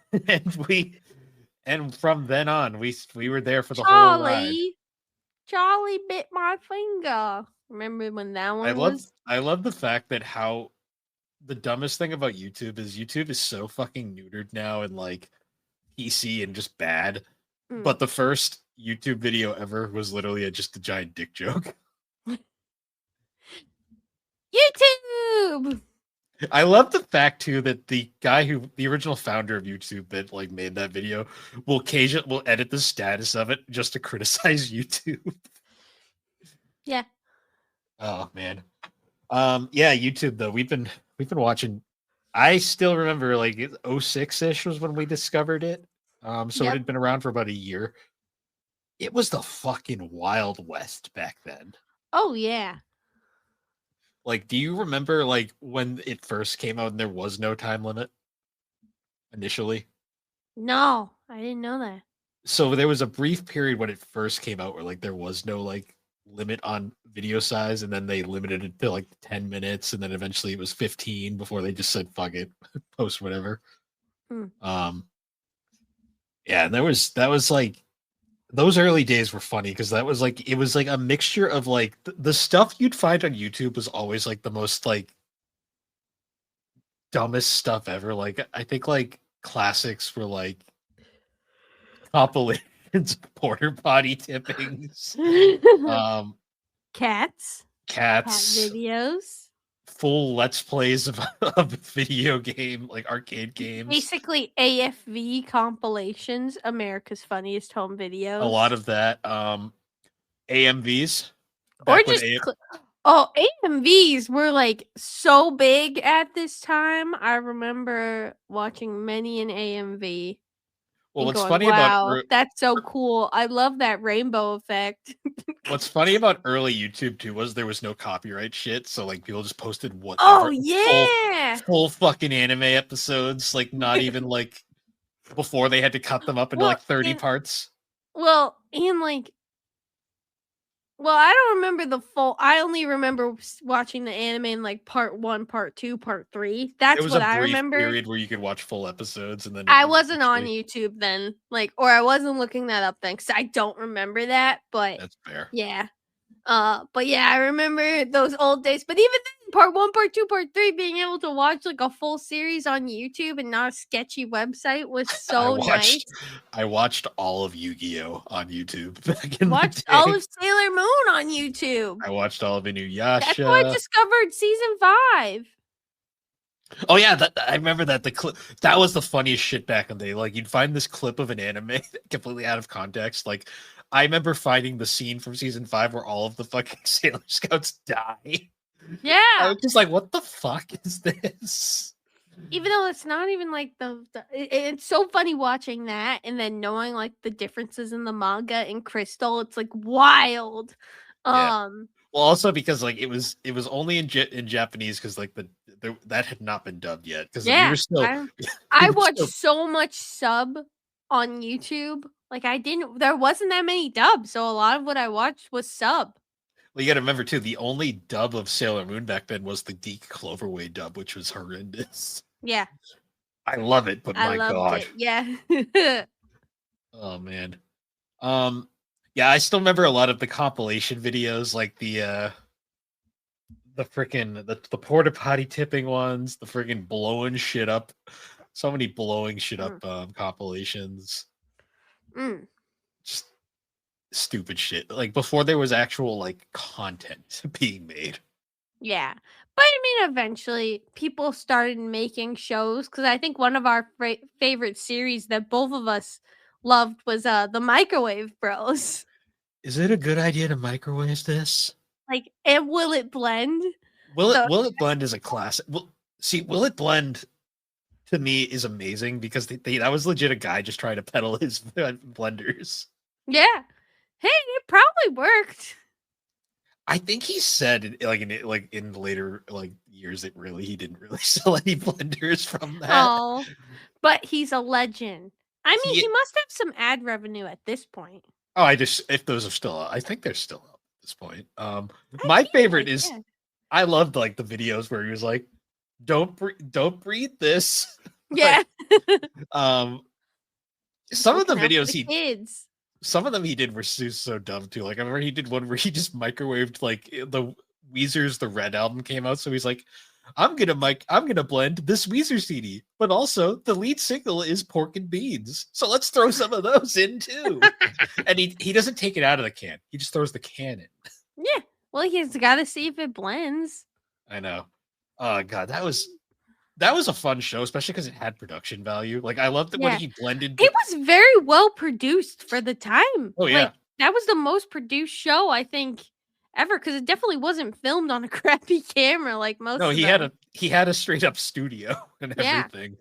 from then on we were there for the whole ride. Charlie bit my finger. Remember when that one was? I love the fact that how the dumbest thing about YouTube is so fucking neutered now and like PC and just bad. But the first YouTube video ever was literally just a giant dick joke. YouTube! I love the fact too that the original founder of YouTube that like made that video will edit the status of it just to criticize YouTube. Yeah. Oh man. Yeah, YouTube though. We've been watching. I still remember like 06-ish was when we discovered it. So it had been around for about a year. It was the fucking Wild West back then. Oh yeah. Like, do you remember like when it first came out and there was no time limit initially? No, I didn't know that. So there was a brief period when it first came out where like there was no like limit on video size, and then they limited it to like 10 minutes, and then eventually it was 15 before they just said fuck it, post whatever. Hmm. Yeah, and that was like those early days were funny because that was like it was like a mixture of like the stuff you'd find on YouTube was always like the most like dumbest stuff ever. Like I think like classics were like compilations of porter potty tippings, um, Cats. Cat cats, videos. full let's plays of video game like arcade games. Basically AFV compilations, America's Funniest Home A lot Videos. of that. AMVs Or back when just oh, AMVs were like so big at this time. I remember watching many an AMV well, and what's going, funny about "Wow, that's so cool. I love that rainbow effect." what's funny about early YouTube too was there was no copyright shit, so like people just posted Oh, whatever yeah. full fucking anime episodes, like not even like before they had to cut them up into Well, like 30 and parts. like I don't remember the full. I only remember watching the anime in like part 1, part 2, part 3. There That's was what a I brief remember. period where you could watch full episodes and then it I was wasn't on eventually YouTube then, like, or I wasn't looking that up then, because I don't remember that, but that's fair. yeah. But yeah, I remember those old days, but even then, part 1, part 2, part 3, being able to watch, like, a full series on YouTube and not a sketchy website was I so nice. watched all of Yu-Gi-Oh on YouTube back in the Watched all day. of Sailor Moon on YouTube. I watched all of That's how I Inuyasha. discovered season 5. Oh yeah, that I remember that the clip that was the funniest shit back in the day. Like you'd find this clip of an anime completely out of context. Like I remember finding the scene from season 5 where all of the fucking Sailor Scouts die. I Yeah. was just like, what the fuck is this? Even though it's not even like it's so funny watching that and then knowing like the differences in the manga and Crystal, it's like wild. Yeah. Um, Well, also because like it was only in Japanese because like that had not been dubbed yet because we yeah, were still we I were watched still so much sub on YouTube. Like there wasn't that many dubs, so a lot of what I watched was sub. well, you got to remember too. The only dub of Sailor Moon back then was the Geek Cloverway dub, which was horrendous. Yeah, I love it, but I my loved god, it. Yeah. oh man. Yeah, I still remember a lot of the compilation videos, like the freaking the porta potty tipping ones, the freaking blowing shit up. So many blowing shit Mm, up compilations. mm. Just stupid shit. Like before there was actual like content being made. Yeah. But I mean, eventually people started making shows because I think one of our favorite series that both of us loved was the Microwave Bros. Is it a good idea to microwave this? Like, and Will It Blend? The Will it blend is a classic. Will it blend to me is amazing because that was legit a guy just trying to peddle his blenders. Yeah. Hey, it probably worked. I think he said like in later like years that really he didn't really sell any blenders from that. Oh, but he's a legend. I mean, He he must have some ad revenue at this point. oh I just if those are still up, I think they're still up at this point. I My feel favorite like, is yeah. I loved like the videos where he was like, don't breathe this. Yeah. Like um some of the Looking out for videos the he kids. some of them he did were so dumb too. Like I remember he did one where he just microwaved like the Weezer's The Red album came out, so he's like, I'm gonna blend this Weezer CD, but also the lead single is Pork and Beans, so let's throw some of those in too. And he doesn't take it out of the can; he just throws the can in. Yeah. Well, he's got to see if it blends. I know. Oh god, that was a fun show, especially because it had production value. Like I loved it when Yeah. he blended. It was very well produced for the time. Oh yeah. Like, that was the most produced show I think ever because it definitely wasn't filmed on a crappy camera like most No, of them. he had a straight up studio and Yeah. everything.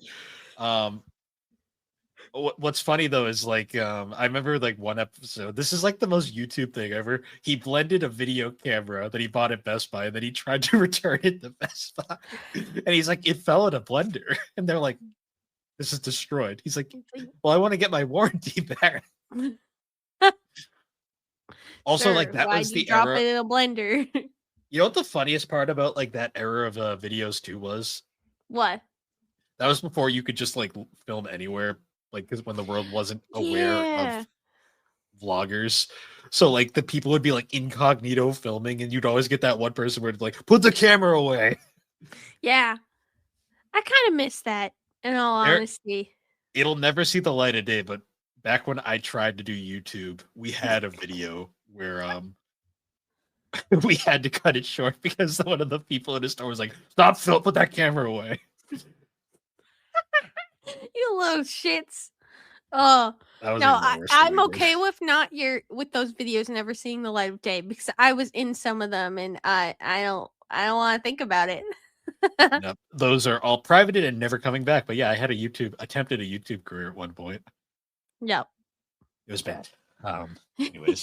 What's funny though is like I remember like one episode. This is like the most YouTube thing ever. He blended a video camera that he bought at Best Buy, and then he tried to return it to Best Buy, and he's like, "It fell in a blender," and they're like, "This is destroyed." He's like, "Well, I want to get my warranty back." Also, like, Sir, that why'd was you the drop era. it in a blender? You know what the funniest part about, like, that era of, videos too was? What? That was before you could just, like, film anywhere, like, because when the world wasn't aware Yeah. of vloggers. So, like, the people would be, like, incognito filming, and you'd always get that one person where it's like, "Put the camera away." Yeah. I kinda miss that, in all There honesty. It'll never see the light of day, but back when I tried to do YouTube, we had a video where, we had to cut it short because one of the people in the store was like, "Stop, Phil, put that camera away." You little shits. Oh, That was no, even the worst thing I'm we did. okay with not with those videos never seeing the light of day because I was in some of them and I don't wanna think about it. Nope, those are all privated and never coming back, but yeah, I had a YouTube attempted a YouTube career at one point. No. It was bad. Anyways.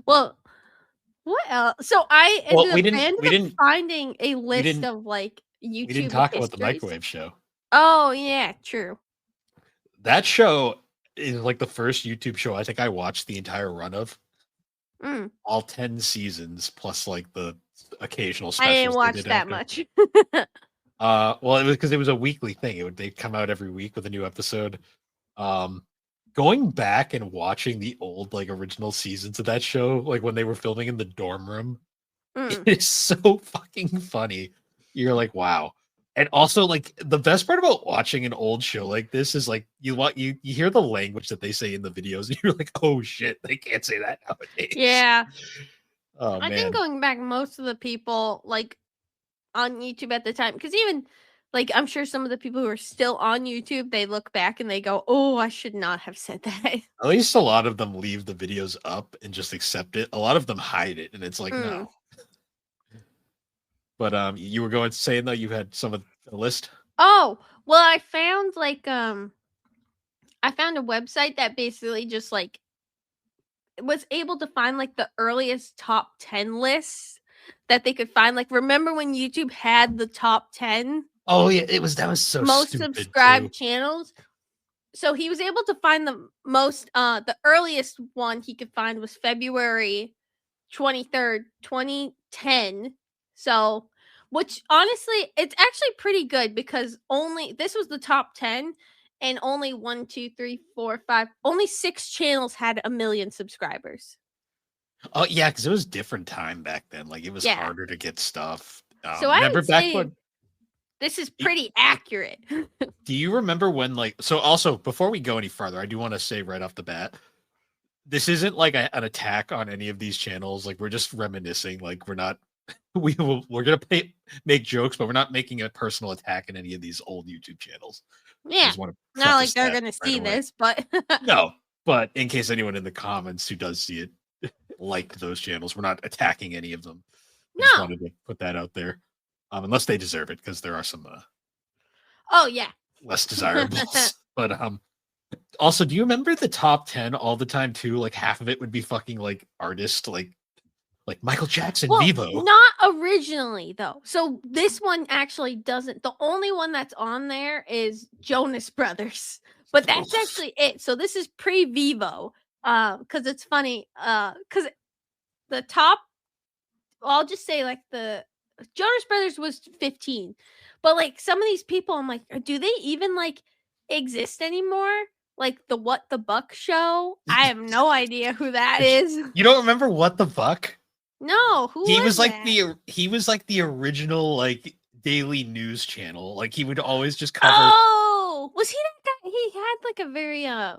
Well, what else? So Well, I ended we up didn't finding a we list didn't of, like, we didn't YouTube talk about the histories. microwave show. Oh, yeah, true. That show is like the first YouTube show I think I watched the entire run of. Mm, All 10 seasons plus like the occasional I didn't specials they watch did that after. much. Well, it was because it was a weekly thing. They'd come out every week with a new episode. Um, Going back and watching the old like original seasons of that show, like when they were filming in the dorm room, it Mm. is so fucking funny. You're like, wow. And also, like the best part about watching an old show like this is like you hear the language that they say in the videos, and you're like, oh shit, they can't say that nowadays. Yeah. Oh I think man. going back, most of the people, like, on YouTube at the time, because even, like, I'm sure some of the people who are still on YouTube, they look back and they go, "Oh, I should not have said that." At least a lot of them leave the videos up and just accept it. A lot of them hide it, and it's like, Mm. no. But you were going saying though you had some of the list. Oh, well, I found a website that basically just, like, was able to find, like, the earliest top 10 lists that they could find. Like, remember when YouTube had the top 10 Oh yeah, that was so most stupid too. subscribed channels? So he was able to find the earliest one he could find was February 23rd, 2010. So, which honestly, it's actually pretty good because only this was the top 10 and only one, two, three, four, five, only 6 channels had 1 million subscribers. Oh yeah, because it was different time back then. Like it was Yeah. harder to get stuff. So I Remember would back say when this is y- pretty accurate. do you remember when like so also before we go any farther, I do want to say right off the bat, this isn't like an attack on any of these channels. Like we're just reminiscing. Like we're not we're gonna make jokes, but we're not making a personal attack in any of these old YouTube channels. I Yeah. just want to Not like preface they're that going to right see away. this, but No, but in case anyone in the comments who does see it liked those channels, we're not attacking any of them. I just no. wanted to put that out there, unless they deserve it, because there are some Oh, yeah. less desirables. But also, do you remember the top 10 all the time too? Like half of it would be fucking like artist, like Michael Jackson, Well, Vivo. not originally though. So this one actually doesn't. The only one that's on there is Jonas Brothers, but that's actually it. So this is pre-Vivo. Because it's funny. Because the top, I'll just say like the Jonas Brothers was 15, but like some of these people, I'm like, do they even like exist anymore? Like the What the Buck show? I have no idea who that is. You don't remember what the fuck? No, who He was was like that? the original like daily news channel. Like he would always just cover. Oh, was he that guy? He had like a very I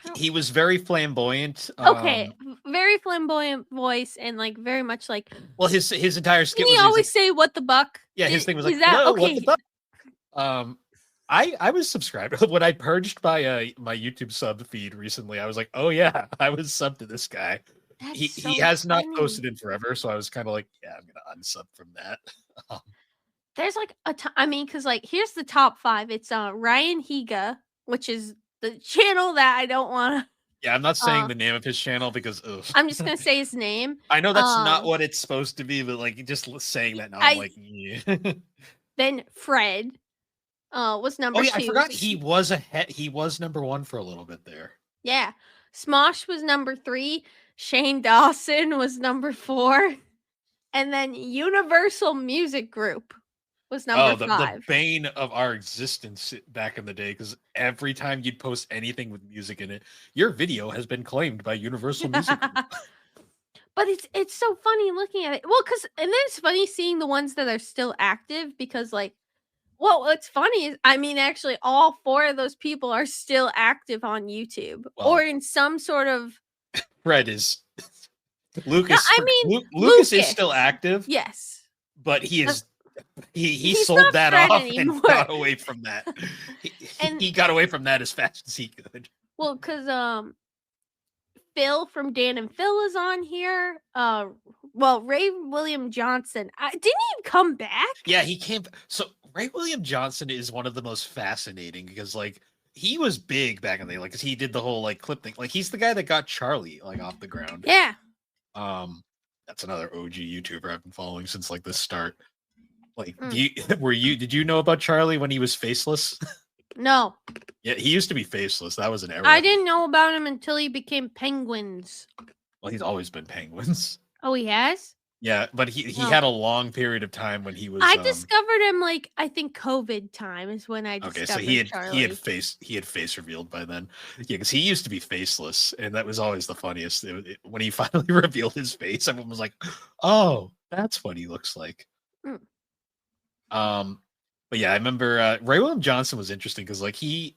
don't He was very flamboyant. okay, very flamboyant voice and like very much like. Well, his entire skit Didn't he was he's like, always say "What the buck"? yeah, his thing was like, Is that hello, what the okay? fuck? Um, I was subscribed when I purged my YouTube sub feed recently. I was like, oh yeah, I was subbed to this guy. That's He so has not funny. posted in forever, so I was kind of like, yeah, I'm gonna unsub from that. Um, There's like I mean, because like here's the top 5. It's Ryan Higa, which is the channel that I don't want to. yeah, I'm not saying Uh, the name of his channel because ugh. I'm just gonna say his name. I know that's not Um, what it's supposed to be, but like just saying that now, I'm I like, yeah. then Fred was Oh number yeah, I 2. forgot he was number one for a little bit there. Yeah. Smosh was number 3. Shane Dawson was number 4. And then Universal Music Group was number Oh, the 5. bane of our existence back in the day, because every time you'd post anything with music in it, your video has been claimed by Universal Music Group. But it's so funny looking at it. Well, and then it's funny seeing the ones that are still active because, like, well, what's funny is, I mean, actually, all 4 of those people are still active on YouTube or Well, in some sort of. Fred is No, Lucas. I mean, Lucas is still Lucas. active, Yes. but he Uh, is he he's sold not that Fred off and anymore. got away from that. And He got away from that as fast as he could. well, because Phil from Dan and Phil is on here. Well, Ray William Johnson. Didn't he come back? Yeah, he came. So Ray William Johnson is one of the most fascinating because, like, he was big back in the day, like, 'cause he did the whole like clip thing. Like, he's the guy that got Charlie like off the ground. Yeah. That's another OG YouTuber I've been following since like the start. Like, Mm. did you know about Charlie when he was faceless? No, Yeah, he used to be faceless. That was an I era. didn't know about him until he became penguins. Well, he's always been penguins. Oh, he has? Yeah, but he Oh. had a long period of time when he was. I discovered him, like, I think COVID time is when I Okay, discovered so he Charlie. had face revealed by then. Yeah, because he used to be faceless, and that was always the funniest. When he finally revealed his face, everyone was like, "Oh, that's what he looks like." Mm. But yeah, I remember Ray William Johnson was interesting because like he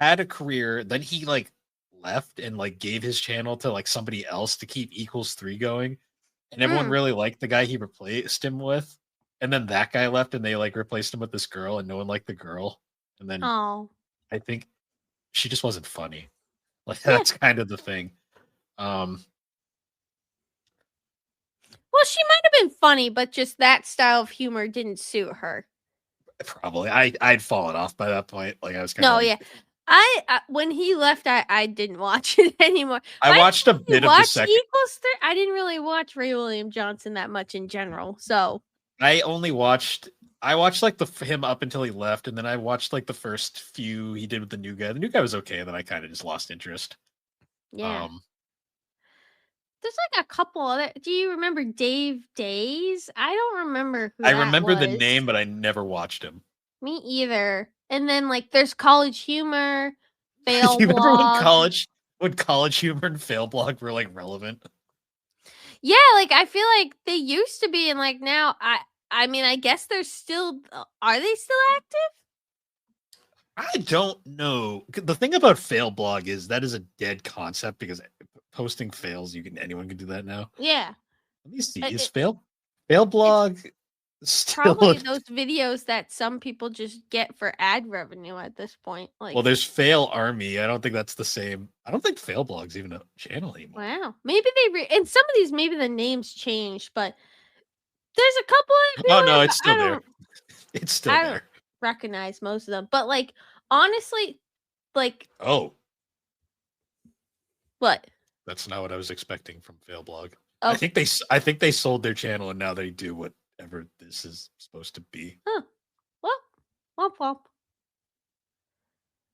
had a career, then he like left and like gave his channel to like somebody else to keep Equals 3 going, and everyone Mm. really liked the guy he replaced him with. And then that guy left and they like replaced him with this girl and no one liked the girl. And then Oh. I think she just wasn't funny. Like Yeah. that's kind of the thing. Well, she might have been funny, but just that style of humor didn't suit her. Probably. I'd fallen off by that point. Like I was kind No, of yeah. I when he left, I didn't watch it anymore. I watched a bit of the second. Equals 3. I didn't really watch Ray William Johnson that much in general. So I watched like him up until he left, and then I watched like the first few he did with the new guy. The new guy was okay, and then I kind of just lost interest. yeah. There's like a couple other. Do you remember Dave Days? I don't remember who I that remember the was. name, but I never watched him. Me either. And then like there's College Humor, Fail You remember Blog. when college humor and fail blog were like relevant? Yeah, like I feel like they used to be, and like now I mean I guess they're still. Are they still active? I don't know. The thing about fail blog is that is a dead concept because posting fails, anyone can do that now. Yeah. Let me see. Is fail blog still probably those videos that some people just get for ad revenue at this point? Like, well, there's Fail Army. I don't think that's the same. I don't think Fail Blog's even a channel anymore. Wow. Maybe and some of these maybe the names changed, but there's a couple of Oh no, it's still there. It's still I there. don't recognize most of them, but like honestly, like oh, what? That's not what I was expecting from Fail Blog. Oh. I think they sold their channel and now they do whatever this is supposed to be. Huh. Well, womp womp.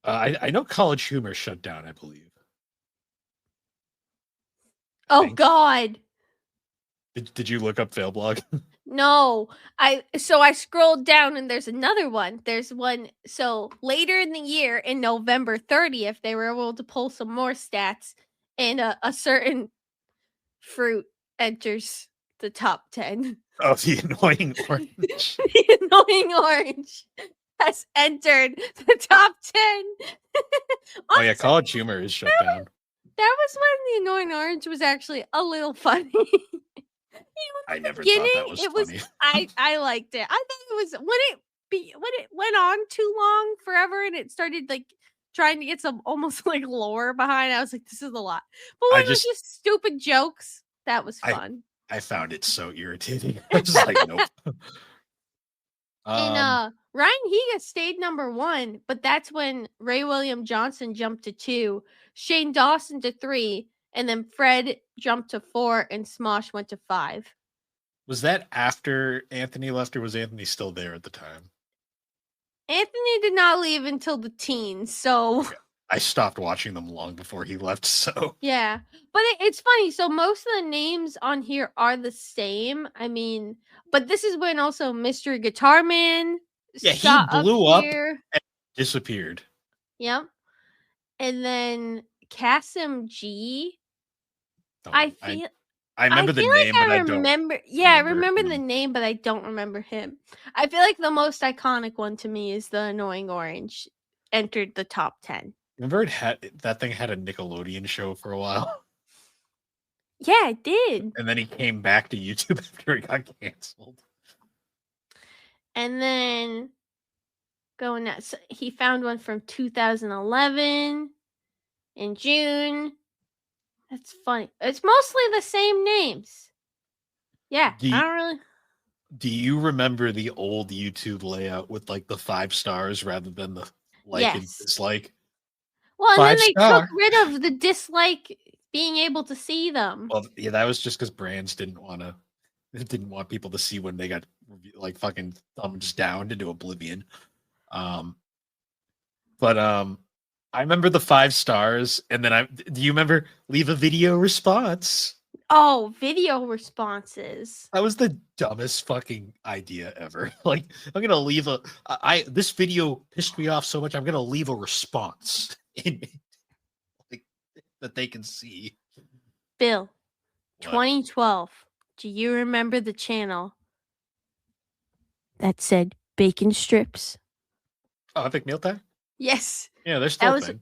I know College Humor shut down, I believe. Oh God. Did you look up Fail Blog? No. I scrolled down and there's another one. There's one so later in the year in November 30th, they were able to pull some more stats and a certain fruit enters the top 10. Oh, the annoying orange. The annoying orange has entered the top 10. Oh yeah, College Humor is shut down. That was when the annoying orange was actually a little funny. I never thought that was funny. I liked it. I thought it was when it went on too long forever and it started like trying to get some almost like lore behind. I was like, this is a lot. But when it was just stupid jokes, that was fun. I found it so irritating. I was like, nope. And Ryan Higa stayed number 1, but that's when Ray William Johnson jumped to 2, Shane Dawson to 3, and then Fred jumped to 4, and Smosh went to 5. Was that after Anthony left, or was Anthony still there at the time? Anthony did not leave until the teens, so I stopped watching them long before he left. So Yeah, but it's funny. So most of the names on here are the same. I mean, but this is when also Mr. Guitar Man yeah, he shot up blew up here. and disappeared. Yep, and then Kasim G. Don't I I? feel I I remember the feel name, like but I I don't remember. Yeah, I remember remember the him. name, but I don't remember him. I feel like the most iconic one to me is the Annoying Orange entered the top 10. Remember it had that thing had a Nickelodeon show for a while, Yeah, I did. and then he came back to YouTube after it got canceled. And then he found one from 2011 in June. That's funny. It's mostly the same names. Yeah, Do I you, don't really. do you remember the old YouTube layout with like the 5 stars rather than the like and Yes. dislike? Well, and then Five they took star. rid of the dislike being able to see them. Well, yeah, that was just because brands didn't want people to see when they got like fucking thumbs down into oblivion. Um, but I remember the 5 stars, and then do you remember leave a video response? Oh, video responses. That was the dumbest fucking idea ever. Like, I'm gonna leave this video pissed me off so much. I'm gonna leave a response in like that they can see. Bill, What? 2012. Do you remember the channel that said bacon strips? Oh, Epic Mealtime? Yes. Yeah, they're That still a was thing.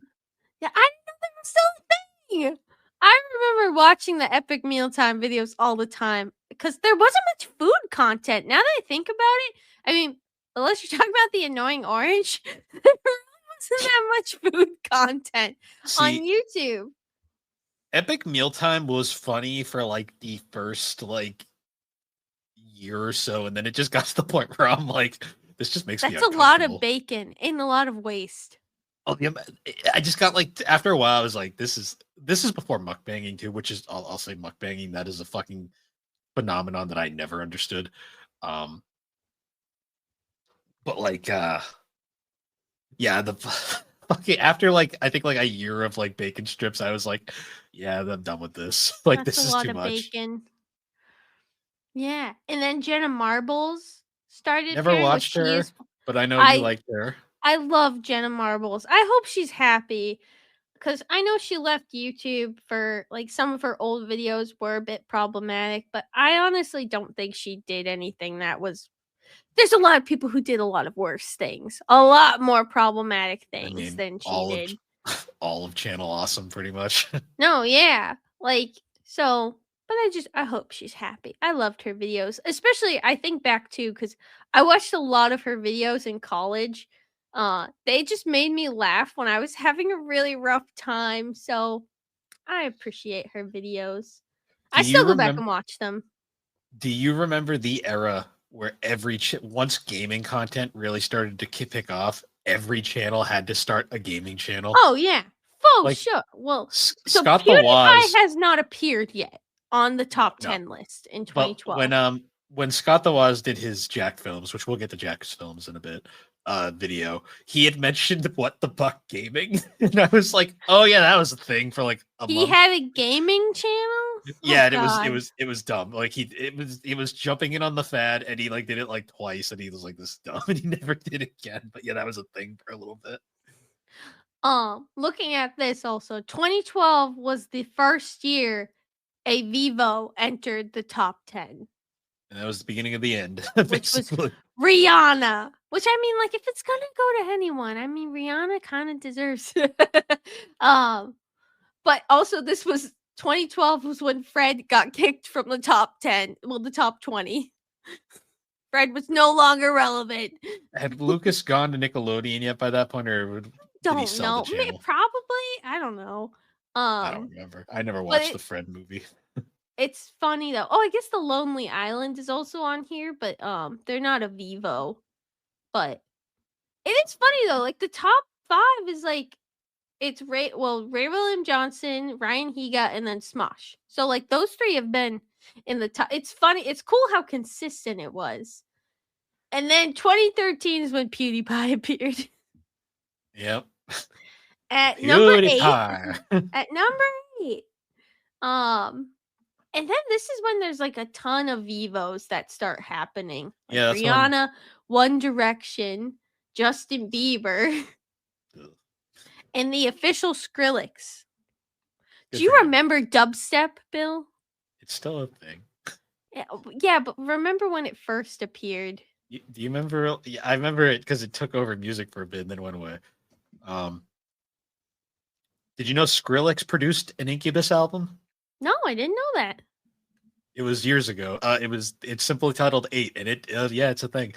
Yeah, I didn't know that was still a thing. I remember watching the Epic Mealtime videos all the time because there wasn't much food content. Now that I think about it, I mean, unless you're talking about the Annoying Orange, there really wasn't that much food content on See, YouTube. Epic Mealtime was funny for like the first like year or so, and then it just got to the point where I'm like, this just makes me That's a lot of uncomfortable. bacon and a lot of waste. Oh, the, I just got like after a while, I was like, this is before mukbanging too, which is I'll say mukbanging. That is a fucking phenomenon that I never understood. Um, but like, yeah, the fucking after like I think like a year of like bacon strips, I was like, yeah, I'm done with this. Like, That's a this is lot too of much. bacon. Yeah, and then Jenna Marbles started Never appearing, which watched she her, is. but I know you I liked her. I love Jenna Marbles. I hope she's happy because I know she left YouTube for like some of her old videos were a bit problematic, but I honestly don't think she did anything that was. There's a lot of people who did a lot of worse things, a lot more problematic I things mean, than she did. all of Channel Awesome, pretty much. No, yeah. Like, so, but I hope she's happy. I loved her videos, especially I think back to because I watched a lot of her videos in college. They just made me laugh when I was having a really rough time. So I appreciate her videos. do I you still go back remember? and watch them. Do you remember the era where once gaming content really started to pick off, every channel had to start a gaming channel? Oh yeah, full Like sure. Well, so Scott the PewDiePie Woz, has not appeared yet on the top no, 10 list in but 2012. when Scott the Woz did his Jack films, which we'll get to Jack's films in a bit, video, he had mentioned what the buck gaming, and I was like, oh yeah, that was a thing for like a He month. had a gaming channel? Oh Yeah, and god. it was dumb. Like he was jumping in on the fad, and he like did it like twice, and he was like, this is dumb, and he never did it again. But yeah, that was a thing for a little bit. Looking at this also, 2012 was the first year a Vivo entered the top 10, And that was the beginning of the end, which was basically. Rihanna. Which I mean, like, if it's gonna go to anyone, I mean, Rihanna kind of deserves it. But also this was 2012 was when Fred got kicked from the top 10, well, the top 20. Fred was no longer relevant. Had Lucas gone to Nickelodeon yet by that point, or did he Don't sell the know. channel? Probably. I don't know. I don't remember. I never But watched the Fred movie. it's funny though. Oh, I guess the Lonely Island is also on here, but they're not a Vivo. But it is funny though. Like the top 5 is like it's Ray William Johnson, Ryan Higa, and then Smosh. So like those 3 have been in the top. It's funny. It's cool how consistent it was. And then 2013 is when PewDiePie appeared. Yep. At number 8, PewDiePie. at number 8, um, and then this is when there's like a ton of Vivos that start happening, like Yeah, that's when. Rihanna, One Direction, Justin Bieber, and the official Skrillex. Good Do for you him. remember dubstep, Bill? It's still a thing. Yeah, but remember when it first appeared? Do you remember? Yeah, I remember it because it took over music for a bit and then went away. Um, did you know Skrillex produced an Incubus album? No, I didn't know that. It was years ago. It's simply titled Eight, and yeah, it's a thing.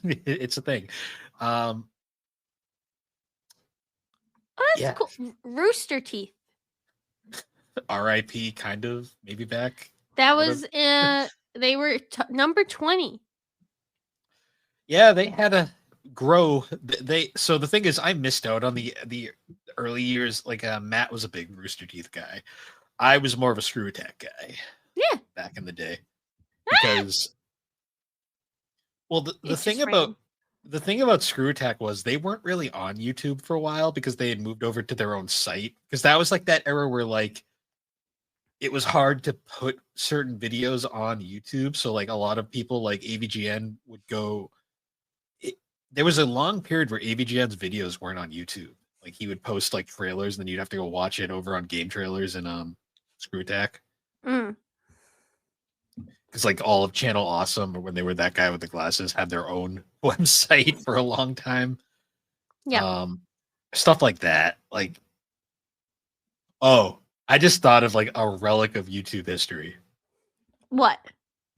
It's a thing. Um, Oh, that's yeah, cool. Rooster Teeth. R.I.P. Kind of maybe back. That Sort of. was they were number 20. Yeah, they had to grow. They so the thing is, I missed out on the early years. Like Matt was a big Rooster Teeth guy. I was more of a Screw Attack guy Yeah. back in the day because well It's just random. the thing about Screw Attack was they weren't really on YouTube for a while because they had moved over to their own site because that was like that era where like it was hard to put certain videos on YouTube. So like a lot of people like AVGN would go. There was a long period where AVGN's videos weren't on YouTube. Like he would post like trailers, and then you'd have to go watch it over on Game Trailers and Screw Attack. Mm. Because like all of Channel Awesome, or when they were that guy with the glasses, had their own website for a long time. Yeah. Um, Stuff like that. Like, oh, I just thought of like a relic of YouTube history. What?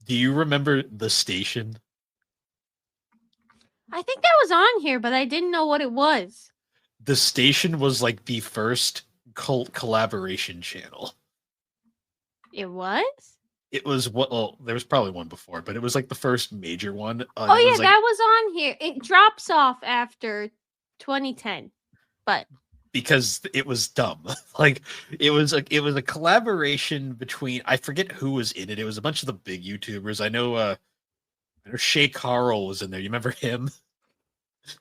Do you remember the station? I think that was on here, but I didn't know what it was. The station was like the first cult collaboration channel. It was? It was what? Well, there was probably one before, but it was like the first major one. Oh It yeah, was like that was on here. It drops off after 2010. But because it was dumb. Like it was a collaboration between I forget who was in it. It was a bunch of the big YouTubers. I know Shay Carl was in there. You remember him?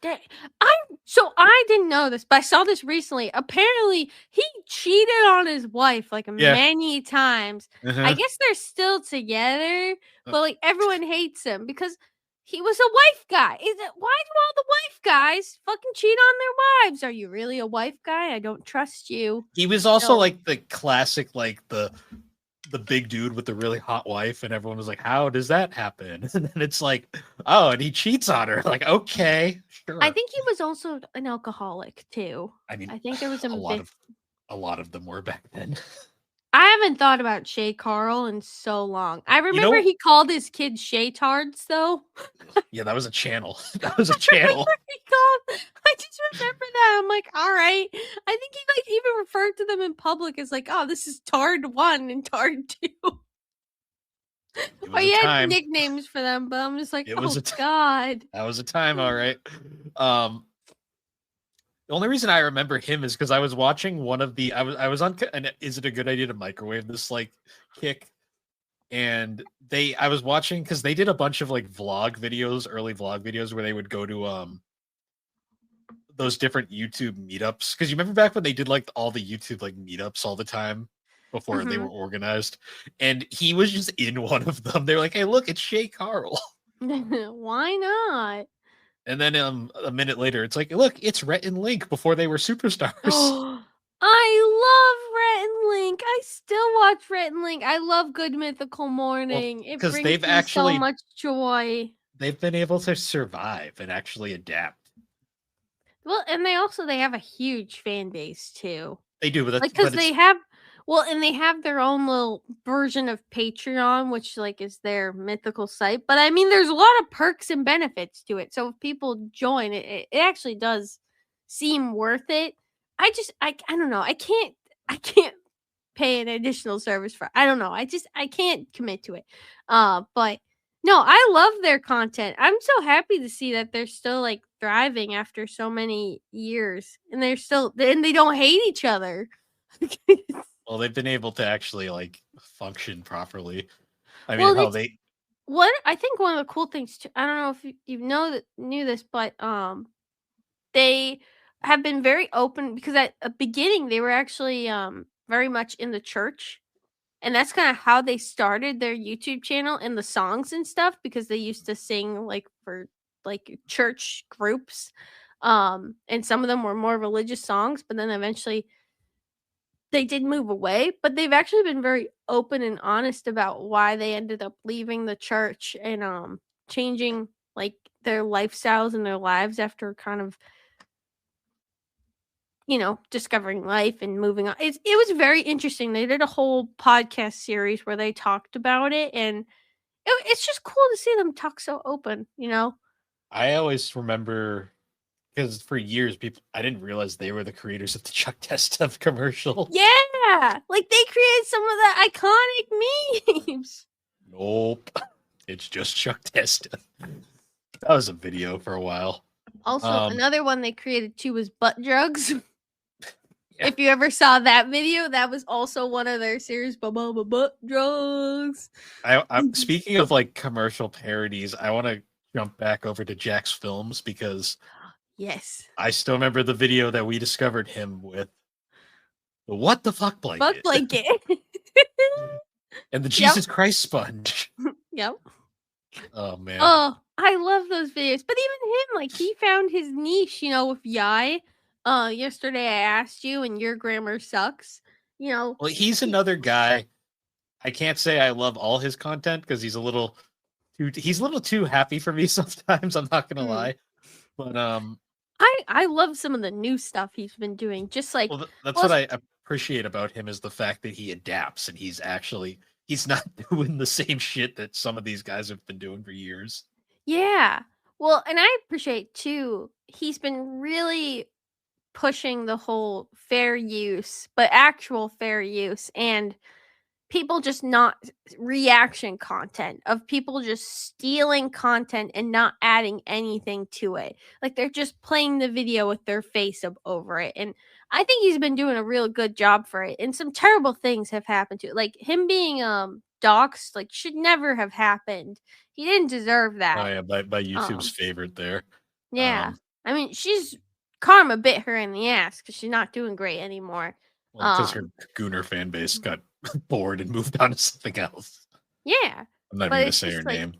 I didn't know this, but I saw this recently. Apparently, he cheated on his wife like Yeah. many times. I Uh-huh. guess they're still together, Uh, but like everyone hates him because he was a wife guy. Is it why do all the wife guys fucking cheat on their wives? Are you really a wife guy? I don't trust you. He was also No. like the classic, like the big dude with the really hot wife, and everyone was like, "How does that happen?" And then it's like, "Oh, and he cheats on her." Like, okay, I sure. think he was also an alcoholic too. I mean, I think there was a a lot bit. of a lot of them were back then. I haven't thought about Shay Carl in so long. I You remember know, he called his kids Shaytards though. yeah, that was a channel. That was a channel. Remember he called I just remember that. I'm like, all right. I think he like even referred to them in public as like, oh, this is Tard 1 and Tard 2. It Or was a he had time. nicknames for them, but I'm just like, It was oh a time. God. That was a time, all right. Um, the only reason I remember him is because I was watching one of the I was on and is it a good idea to microwave this like kick? And I was watching because they did a bunch of like early vlog videos where they would go to those different YouTube meetups. Because you remember back when they did like all the YouTube like meetups all the time before they were Mhm. organized, and he was just in one of them. They were like, "Hey, look, it's Shay Carl." Why not? And then a minute later, it's like, look, it's Rhett and Link before they were superstars. Oh, I love Rhett and Link. I still watch Rhett and Link. I love Good Mythical Well, Morning. It because brings me so much joy. they've been able to survive and actually adapt. Well, and they have a huge fan base too. They do, but Like, cause but they it's have and they have their own little version of Patreon, which, like, is their mythical site, but, I mean, there's a lot of perks and benefits to it, so if people join, it actually does seem worth it. I don't know, I can't pay an additional service for I don't know, I can't commit to it. But no, I love their content. I'm so happy to see that they're still, like, thriving after so many years, and they don't hate each other. well, they've been able to actually like function properly. I mean, Well, hell, it's they what I think one of the cool things too. I don't know if you knew this, but they have been very open because at the beginning they were actually very much in the church. And that's kind of how they started their YouTube channel and the songs and stuff because they used to sing like for like church groups. And some of them were more religious songs, but then eventually they did move away, but they've actually been very open and honest about why they ended up leaving the church and changing like their lifestyles and their lives after kind of discovering life and moving on. It was very interesting. They did a whole podcast series where they talked about it, and it's just cool to see them talk so open. I always remember because for years people I didn't realize they were the creators of the Chuck Test Stuff commercial. Yeah, like they created some of the iconic memes. Nope. It's just Chuck Test. That was a video for a while. Also, another one they created too was butt drugs. Yeah. If you ever saw that video, that was also one of their series, butt drugs. I'm speaking of like commercial parodies, I want to jump back over to Jack's Films because Yes. I still remember the video that we discovered him with the what the fuck blanket. Fuck blanket. And the Jesus Christ sponge. Yep. Oh man. Oh, I love those videos. But even him, like he found his niche, with Yai. Yesterday I asked you and your grammar sucks. Well, he's another guy. I can't say I love all his content because he's a little too happy for me sometimes, I'm not gonna lie. But I love some of the new stuff he's been doing. Just like what I appreciate about him is the fact that he adapts and he's not doing the same shit that some of these guys have been doing for years. Yeah. Well, and I appreciate too, he's been really pushing the whole fair use, but actual fair use and people just not reaction content of people just stealing content and not adding anything to it. Like they're just playing the video with their face over it. And I think he's been doing a real good job for it. And some terrible things have happened to it. Like him being doxxed, like should never have happened. He didn't deserve that. Oh yeah, by YouTube's favorite there. Yeah. I mean, karma bit her in the ass because she's not doing great anymore. Well, because her Gooner fan base got bored and moved on to something else. Yeah. I'm not even gonna say her name.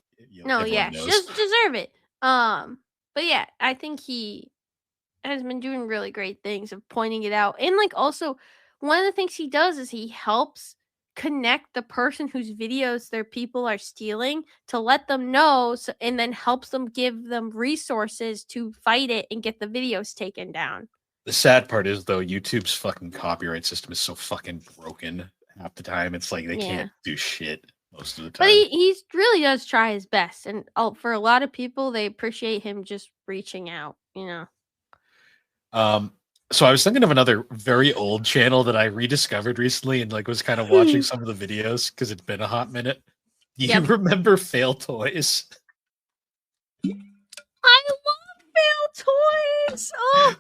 No, yeah, she doesn't deserve it. But yeah, I think he has been doing really great things of pointing it out. And like also one of the things he does is he helps connect the person whose videos their people are stealing to let them know and then helps them give them resources to fight it and get the videos taken down. The sad part is though, YouTube's fucking copyright system is so fucking broken half the time. It's like they can't do shit most of the time. But he really does try his best. And for a lot of people, they appreciate him just reaching out, So I was thinking of another very old channel that I rediscovered recently and like was kind of watching some of the videos because it's been a hot minute. Do you remember Fail Toys? I love Fail Toys. Oh,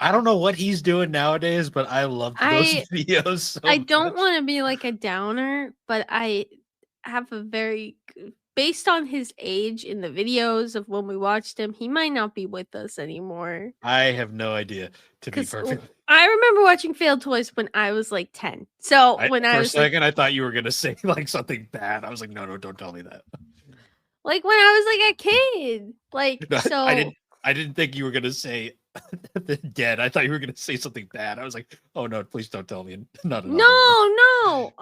I don't know what he's doing nowadays, but I loved those videos so I don't want to be like a downer, but I have based on his age in the videos of when we watched him, he might not be with us anymore. I have no idea, to be perfect. I remember watching Failed Toys when I was like 10. So for a second, I thought you were gonna say like something bad. I was like, no, don't tell me that. Like when I was like a kid, like no, so. I didn't think you were gonna say dead. I thought you were gonna say something bad. I was like, oh no, please don't tell me. No.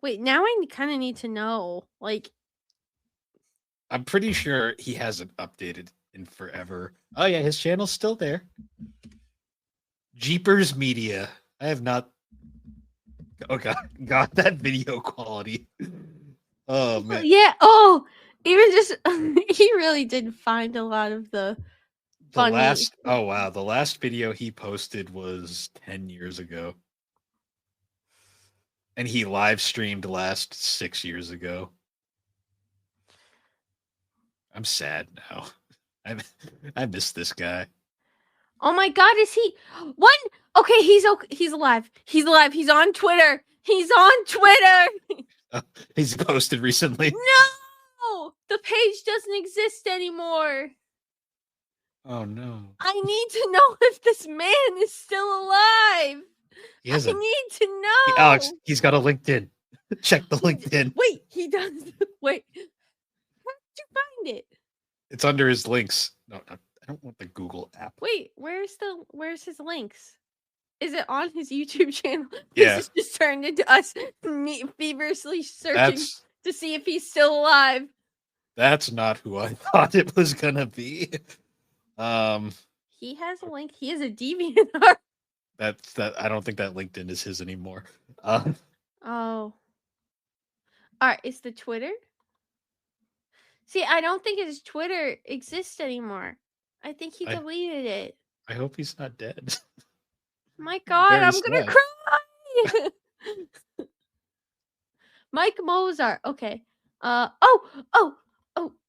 Wait, now I kind of need to know. Like, I'm pretty sure he hasn't updated in forever. Oh yeah, his channel's still there. Jeepers Media. I have not. Oh god, that video quality. Oh man. Yeah. Oh, even just he really did find a lot of the funny. The last video he posted was 10 years ago. And he live streamed last 6 years ago. I'm sad now. I miss this guy. Oh my god, is he what? Okay, he's alive. He's alive. He's on Twitter. He's posted recently. No! The page doesn't exist anymore. Oh no. I need to know if this man is still alive. He I has a need to Alex, know. he's got a LinkedIn. Check the LinkedIn. Wait, he does. Wait, how did you find it? It's under his links. No, I don't want the Google app. Wait, where's his links? Is it on his YouTube channel? Yeah. This is just turned into us feverishly searching That's to see if he's still alive. that's not who I thought it was gonna be. He has a link. He is a DeviantArt. That's that. I don't think that LinkedIn is his anymore. Oh. All right, is the Twitter? See, I don't think his Twitter exists anymore. I think he deleted it. I hope he's not dead. My God, Very I'm gonna sad. cry. Mike Mozart. Okay.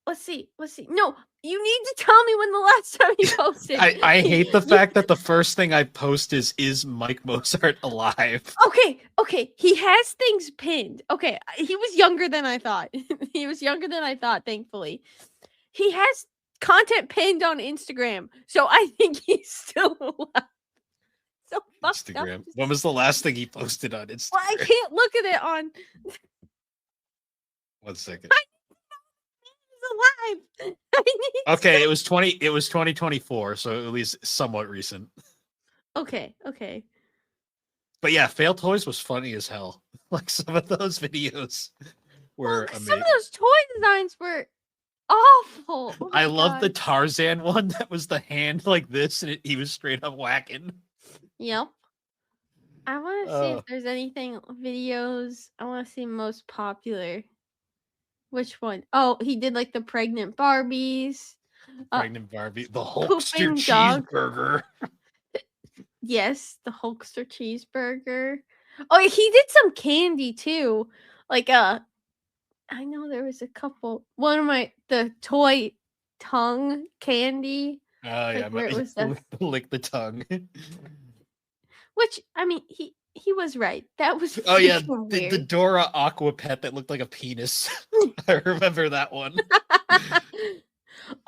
Let's see. No, you need to tell me when the last time you posted. I hate the fact that the first thing I post is Mike Mozart alive. Okay. He has things pinned. Okay, he was younger than I thought. He was younger than I thought, thankfully. He has content pinned on Instagram, so I think he's still alive. So fucked up. Instagram. When was the last thing he posted on Instagram? Well, I can't look at it on. 1 second. He's alive. Okay, it was 2024, so at least somewhat recent. Okay. But yeah, Fail Toys was funny as hell. Like some of those videos were amazing. Some of those toy designs were awful. Oh I my love the God. Tarzan one that was the hand like this, and he was straight up whacking. Yep. I want to see if there's anything videos. I want to see most popular. Which one? Oh, he did like the pregnant Barbies. Pregnant Barbie, the Hulkster Pooping dog. cheeseburger. Yes, the Hulkster cheeseburger. Oh, he did some candy too. Like I know there was a couple. The toy tongue candy. Oh yeah, Like where it was lick the tongue. Which I mean, he was right. That was Oh yeah, freaking the weird. Dora Aqua pet that looked like a penis. I remember that one.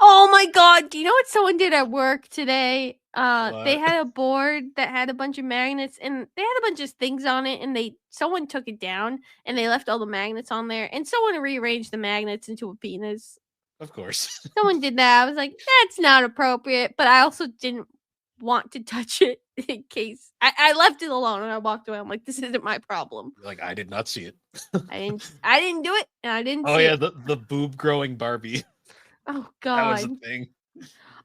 Oh my God! Do you know what someone did at work today? What? They had a board that had a bunch of magnets, and they had a bunch of things on it, and someone took it down, and they left all the magnets on there, and someone rearranged the magnets into a penis. Of course. Someone did that. I was like, that's not appropriate, but I also didn't want to touch it in case. I left it alone and I walked away. I'm like, this isn't my problem. Like I did not see it. I didn't do it, and I didn't Oh see yeah, it. the boob growing Barbie. Oh That was God. a thing.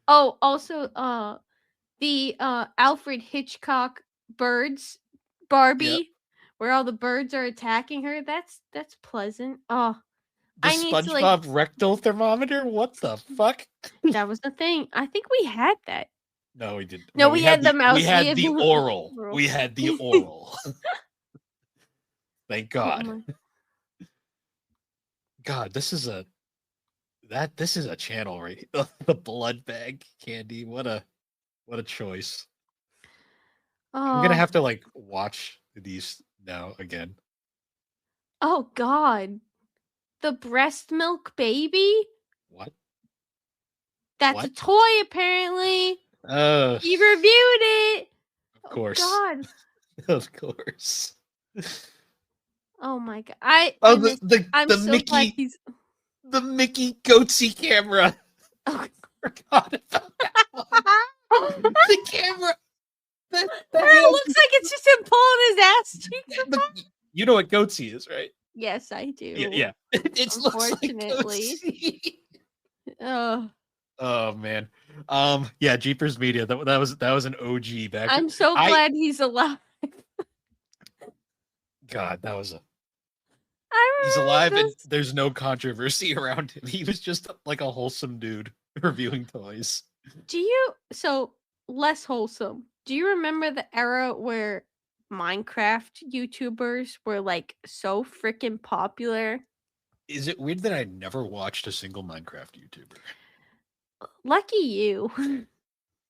Oh, also, the Alfred Hitchcock birds Barbie, Yep. where all the birds are attacking her. That's pleasant. Oh, The I need to SpongeBob rectal thermometer? What the fuck? that was the thing. I think we had that. No, we didn't. No, we had the mouse. We had the oral. oral. We had the oral. Thank God. Oh God, this is a channel right here. The blood bag candy. What a choice. I'm gonna have to like watch these now again. Oh God. The breast milk baby? What? That's What? a toy, apparently. He reviewed it. Of course. Oh, God. Of course. Oh my God. Oh, I'm the so Mickey, glad he's. the Mickey Goatsy camera. Oh. Forgot about that one. The camera. It looks like it's just him pulling his ass cheeks. You know what Goatsy is, right? Yes, I do. Yeah. It looks like Unfortunately. Goatsy. Oh. Oh man. Yeah, Jeepers Media. That was an OG back. I'm so glad he's alive. God, that was a. I He's remember alive and those. there's no controversy around him. He was just like a wholesome dude reviewing toys. Less wholesome. Do you remember the era where Minecraft YouTubers were like so freaking popular? Is it weird that I never watched a single Minecraft YouTuber? Lucky you.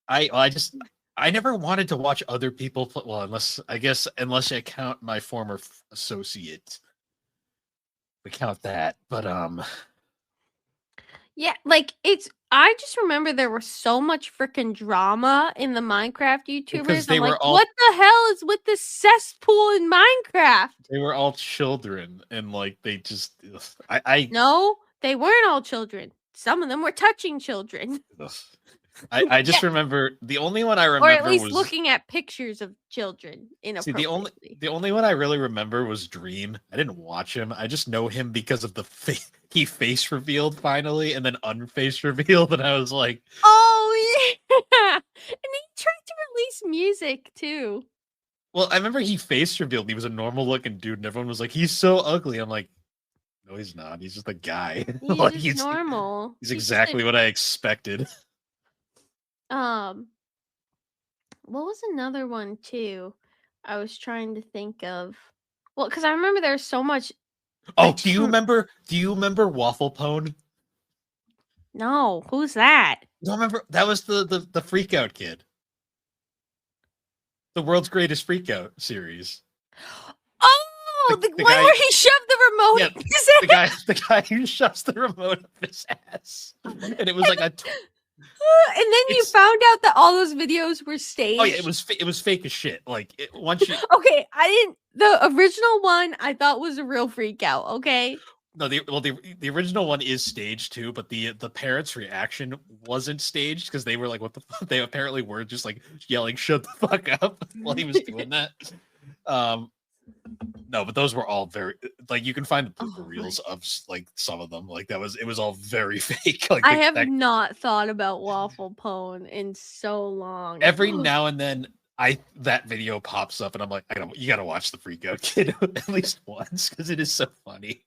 I never wanted to watch other people play, well, unless I count my former associate. We count that, but Yeah, like I just remember there was so much freaking drama in the Minecraft because YouTubers. they I'm like, were all what the hell is with this cesspool in Minecraft? children, and like they just I No, they weren't all children. Some of them were touching children. ugh. I Yeah. just remember the only one I Or at remember least was looking at pictures of children see inappropriately. the only one I really remember was Dream. I didn't watch him. I just know him because of the he face revealed finally and then unface revealed, and I was like, Oh yeah. And he tried to release music too. well, I remember he face revealed. He was a normal looking dude, and everyone was like, he's so ugly. I'm like, no, he's not. He's just a guy. He's Like just normal. he's He's just exactly what I expected. a what was another one too? I was trying to think of. Well, because I remember there's so much Oh, like do you remember Waffle Pone? no, who's that? You don't remember that was the freak out kid. The world's greatest freak out series. Oh, the The one guy where he shoved the remote yeah, in his head. the guy who shoves the remote up his ass. And it was like a And then you it's found out that all those videos were oh yeah, staged. it was fake as shit. Like once you Okay, I didn't. The original one I thought was a real freak out. Okay. no the original one is staged too, but the parents' reaction wasn't staged because they were like, what the fuck? They apparently were just like yelling, shut the fuck up while he was doing that. Um no, but those were all very like you can find the blooper Oh reels my. of like some of them. Like it was all very fake. Like I have that not thought about Waffle Pone in so long. every now and then that video pops up and I'm like, you gotta watch the freak out kid at least once because it is so funny.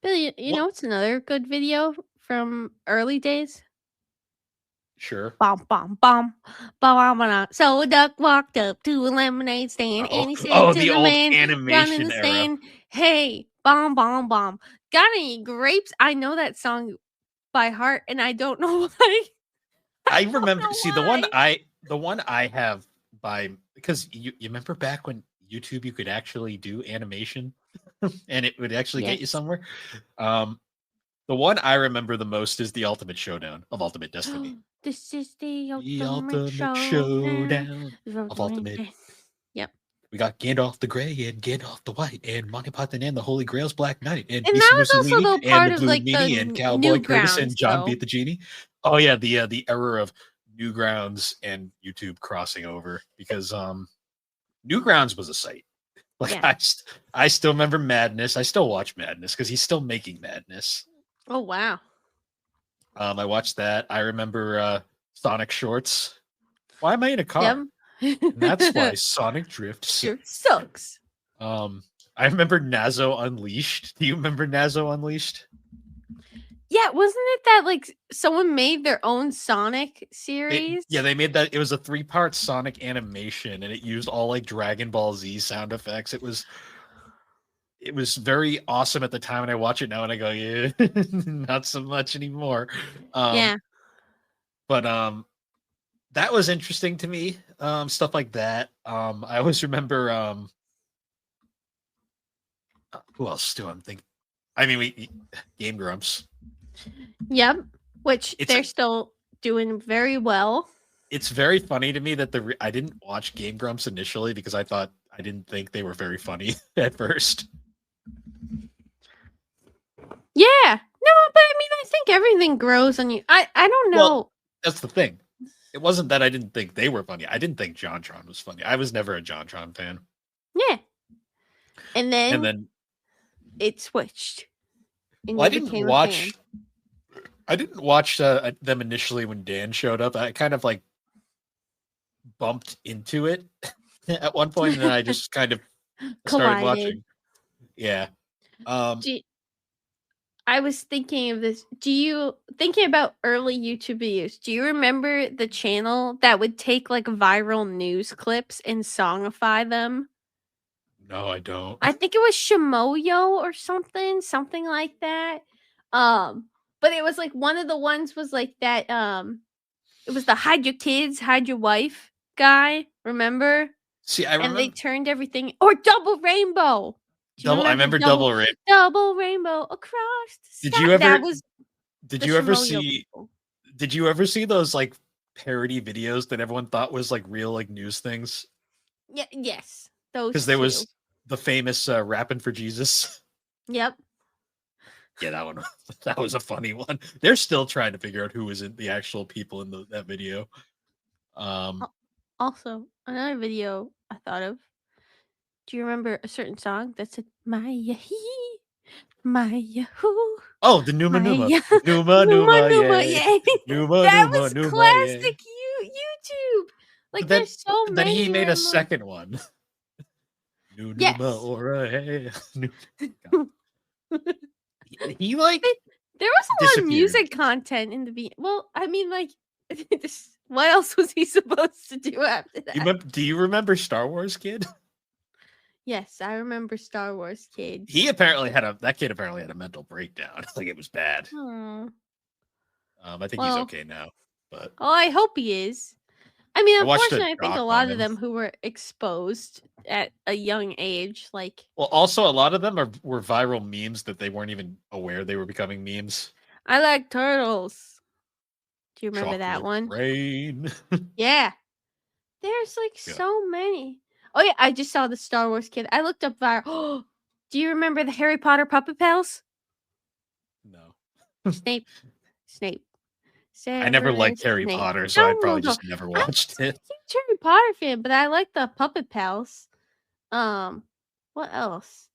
Billy, you What know what's another good video from early days? sure. Bum bum bum bum bum. So a duck walked up to a lemonade stand and he said to The the old man running animation the era. stand, "Hey, bomb bomb bomb, got any grapes?" I know that song by heart, and I don't know why. I I don't remember know see why. the one I have by because you remember back when YouTube you could actually do animation and it would actually get you Yes. somewhere. Um the one I remember the most is the Ultimate Showdown of Ultimate Destiny. This is the The ultimate ultimate showdown. showdown The of ultimate Ultimate. day. Yep. We got Gandalf the Grey and Gandalf the White and Monty Python and the Holy Grail's Black Knight and And Beast that was also Mussolini though and the part of Blue like the Meanie and Cowboy Curtis Newgrounds and John though. Beat the Genie. Oh yeah, the error of Newgrounds and YouTube crossing over because Newgrounds was a site. Like Yeah. I still remember Madness. I still watch Madness because he's still making Madness. Oh wow. I watched that. I remember Sonic Shorts. Why am I in a Yep. car? And that's why Sonic Drift Sure sucks. sucks. I remember Nazo Unleashed. Do you remember Nazo Unleashed? Yeah, wasn't it that like someone made their own Sonic series? They made that. It was a 3-part Sonic animation, and it used all like Dragon Ball Z sound effects. It was very awesome at the time, and I watch it now and I go, yeah, not so much anymore. Yeah. But that was interesting to me. Stuff like that. I always remember who else do I'm thinking? I mean, we Game Grumps. Yep. Which It's they're still doing very well. it's very funny to me that I didn't watch Game Grumps initially because I didn't think they were very funny at first. Yeah. No, but I mean, I think everything grows on you. I don't know. Well, that's the thing. It wasn't that I didn't think they were funny. I didn't think JonTron was funny. I was never a JonTron fan. Yeah. And And then then it switched. And well, you became a fan. I didn't watch them initially when Dan showed up. I kind of like bumped into it at one point, and then I just kind of started Collided. watching. Yeah. I was thinking of this. Thinking about early YouTube videos, do you remember the channel that would take like viral news clips and songify them? No, I don't. I think it was Shimoyo or something like that. But it was like one of the ones was like that. It was the hide your kids, hide your wife guy. Remember? See, I remember. And they turned everything or Double Rainbow. I remember Double Rainbow. Double Rainbow across the sky. Did you ever? That was Did the you ever Shimoyo see? people. Did you ever see those like parody videos that everyone thought was like real like news things? Yeah, yes, Because those there 2. was the famous "Rapping for Jesus." Yep. Yeah, that one. That was a funny one. They're still trying to figure out who was in the actual people in that video. Um, Al Also, another video I thought of. Do you remember a certain song that said, "Maya hee, Maya hoo, oh, the Numa Numa, Maya Numa Numa Numa, Numa yay, yay." Numa That Numa was Numa, yay. classic YouTube. But Like, there's so then he many made a random ones. second one. New Numa Yes. Aura, hey. God. He like But there was a lot of disappeared. music content in the well, I mean, like, what else was he supposed to do after that? Do you remember Star Wars Kid? Yes, I remember Star Wars Kid. That kid apparently had a mental breakdown. Like it was bad. Hmm. I think he's Well, okay now, but oh, I hope he is. I mean, I watched a unfortunately, I think a doc on lot of him. them who were exposed at a young age, like, Well, also a lot of them were viral memes that they weren't even aware they were becoming memes. I like turtles. Do you remember that Chocolate one? rain. Yeah. There's like Yeah. so many. Oh yeah, I just saw the Star Wars Kid. I looked up viral. Do you remember the Harry Potter Puppet Pals? No. Snape, Snape, I never liked Severus Harry Snape, Potter, so I'd probably Dumbledore. just never I'm watched just it. a huge Harry Potter fan, but I like the Puppet Pals. What else?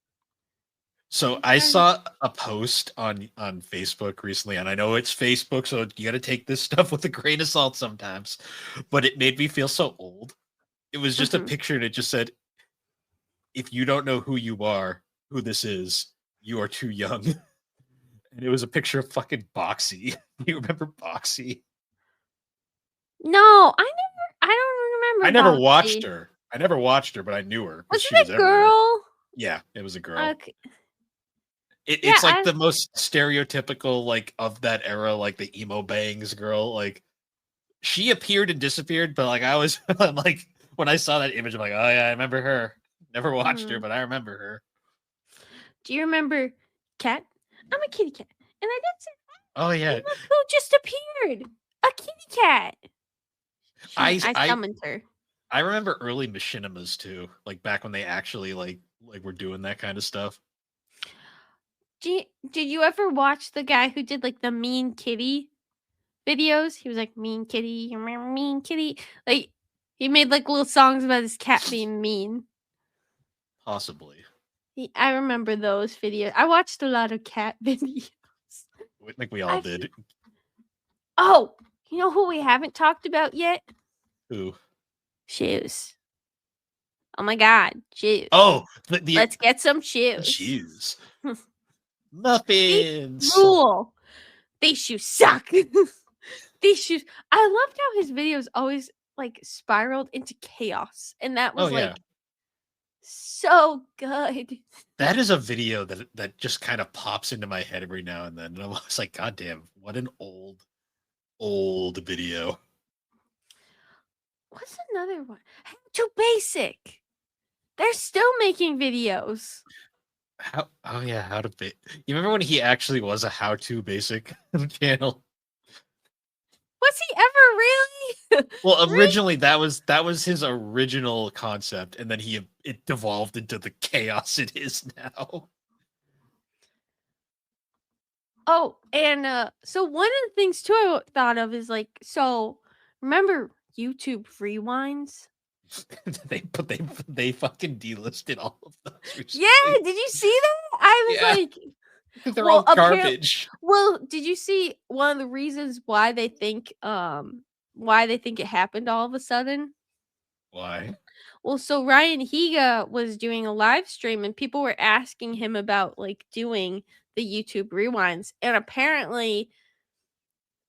So I'm I trying to. saw a post on Facebook recently, and I know it's Facebook, so you got to take this stuff with a grain of salt sometimes. But it made me feel so old. It was just a Mhm. picture, and it just said, "If you don't know who you are, who this is, you are too young." And it was a picture of fucking Boxy. You remember Boxy? No, I don't I remember never watched Boxy. her. I never watched her, but I knew her because Was she it was a everywhere. girl? Yeah, it was a girl. Okay. Yeah, It's like the most stereotypical, like of that era, like the emo bangs girl. Like she appeared and disappeared, but like I was I'm like when I saw that image, I'm like, oh yeah, I remember her. Never watched her, mhm. but I remember her. Do you remember Cat? I'm a kitty cat, and I did say, Oh and yeah, look who just appeared! A kitty cat. I I I summoned her. I remember early machinimas too, like back when they actually like were doing that kind of stuff. Did you ever watch the guy who did like the mean kitty videos? He was like mean kitty, mean kitty. Like he made like little songs about his cat being mean. Possibly, I remember those videos. I watched a lot of cat videos. like we all I did. Oh, you know who we haven't talked about yet? Who? Shoes. Oh my god, shoes. Oh, the Let's get some shoes. shoes. They Muffins. rule. These shoes suck. These shoes. I loved how his videos always like spiraled into chaos, and that Oh was yeah. like so good. That is a video that just kind of pops into my head every now and then. And I'm always like, God damn, what an old video. What's another one? Too basic. They're still making videos. How oh yeah, how to be you remember when he actually was a how-to basic channel? Was he ever really? Well, Really? originally that was his original concept, and then it devolved into the chaos it is now. Oh, and so one of the things too I thought of is like, so remember YouTube rewinds? They fucking delisted all of those Yeah, recently. did you see that? I was Yeah, like, because they're well, all apparently, garbage. well, did you see one of the reasons why they think it happened all of a sudden? Why? Well, so Ryan Higa was doing a live stream and people were asking him about like doing the YouTube rewinds, and apparently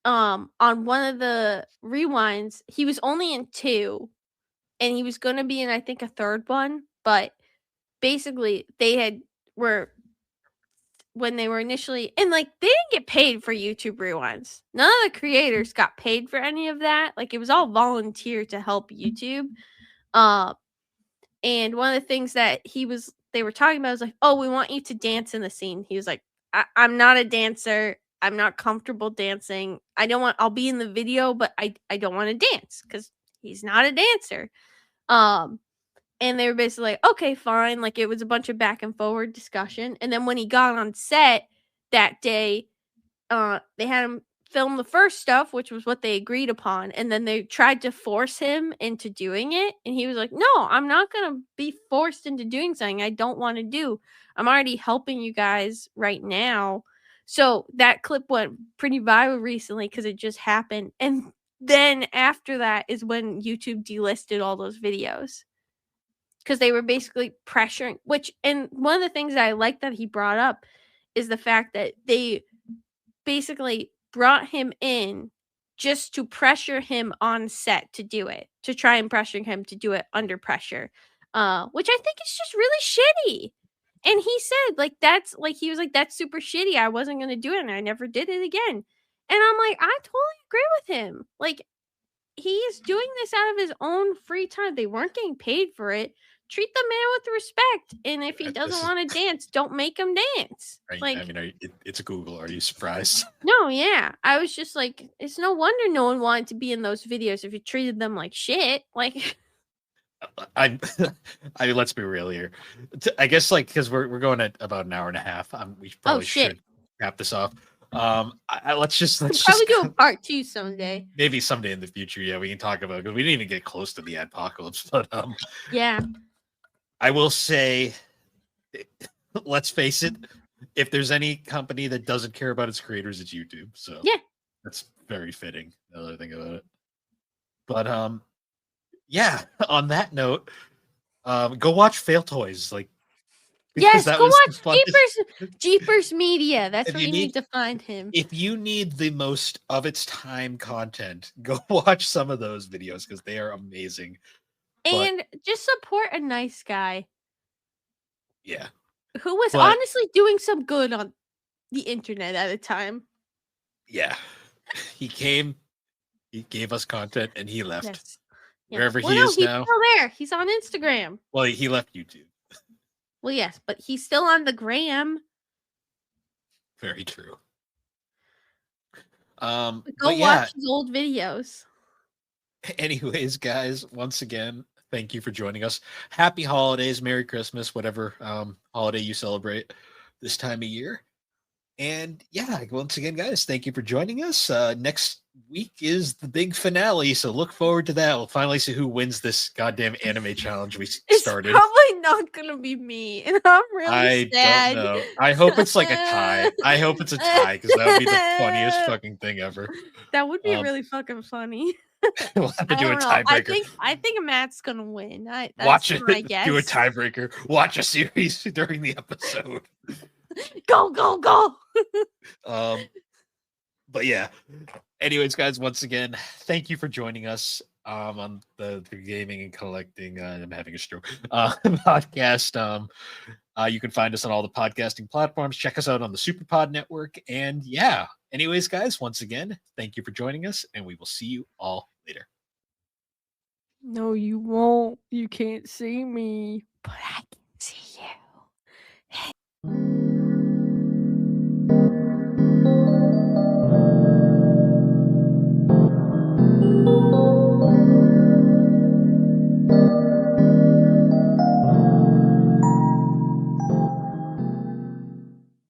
on one of the rewinds, he was only in 2 and he was going to be in I think a third one, but basically were when they were initially and like they didn't get paid for YouTube rewinds. None of the creators got paid for any of that. Like it was all volunteer to help YouTube. Uh and one of the things that they were talking about was like, "Oh, we want you to dance in the scene." He was like, I'm not a dancer. I'm not comfortable dancing. I'll be in the video, but I don't want to dance because he's not a dancer. And they were basically like, okay, fine. Like it was a bunch of back and forward discussion. And then when he got on set that day, they had him film the first stuff, which was what they agreed upon, and then they tried to force him into doing it, and he was like, "No, I'm not gonna be forced into doing something I don't want to do. I'm already helping you guys right now." So that clip went pretty viral recently because it just happened, and then after that is when YouTube delisted all those videos because they were basically pressuring. And one of the things that I like that he brought up is the fact that they basically brought him in just to pressure him on set to do it, to try and pressure him to do it under pressure, which I think is just really shitty. And he said, like, he was like, that's super shitty. I wasn't going to do it and I never did it again. And I'm like, I totally agree with him. Like, he is doing this out of his own free time. They weren't getting paid for it. Treat the man with respect. And if he doesn't want to dance, don't make him dance. It's Google. Are you surprised? No, yeah. I was just like, it's no wonder no one wanted to be in those videos if you treated them like shit. Like, I mean, let's be real here. I guess because we're going at about an hour and a half. We probably should wrap this off. Let's just probably do a part 2 someday. Maybe someday in the future. Yeah, we can talk about it because we didn't even get close to the apocalypse. But yeah, I will say, let's face it. If there's any company that doesn't care about its creators, it's YouTube. So yeah, that's very fitting. Now that I think about it. But yeah. On that note, go watch Fail Toys. Yes, go watch Jeepers Media. That's where you need to find him. If you need the most of its time content, go watch some of those videos because they are amazing. And just support a nice guy. Yeah. Who was honestly doing some good on the internet at a time. Yeah. He came, he gave us content, and he left. Yes. Wherever he is now. He's still there. He's on Instagram. Well, he left YouTube. Well, yes, but he's still on the gram. Very true. Go watch his old videos. Anyways, guys, once again, thank you for joining us. Happy holidays, Merry Christmas, whatever holiday you celebrate this time of year. And yeah, once again, guys, thank you for joining us. Next week is the big finale, so look forward to that. We'll finally see who wins this goddamn anime challenge we started. It's probably not gonna be me, and I'm really sad. I don't know. I hope it's like a tie. I hope it's a tie because that would be the funniest fucking thing ever. That would be really fucking funny. We'll have to do a tiebreaker. I think Matt's gonna win. Watch it. Do a tiebreaker. Watch a series during the episode. Go. But yeah. Anyways, guys, once again, thank you for joining us on the gaming and collecting. I'm having a stroke. Podcast. You can find us on all the podcasting platforms. Check us out on the SuperPod Network. And yeah. Anyways, guys, once again, thank you for joining us, and we will see you all later. No, you won't. You can't see me, but I can see you.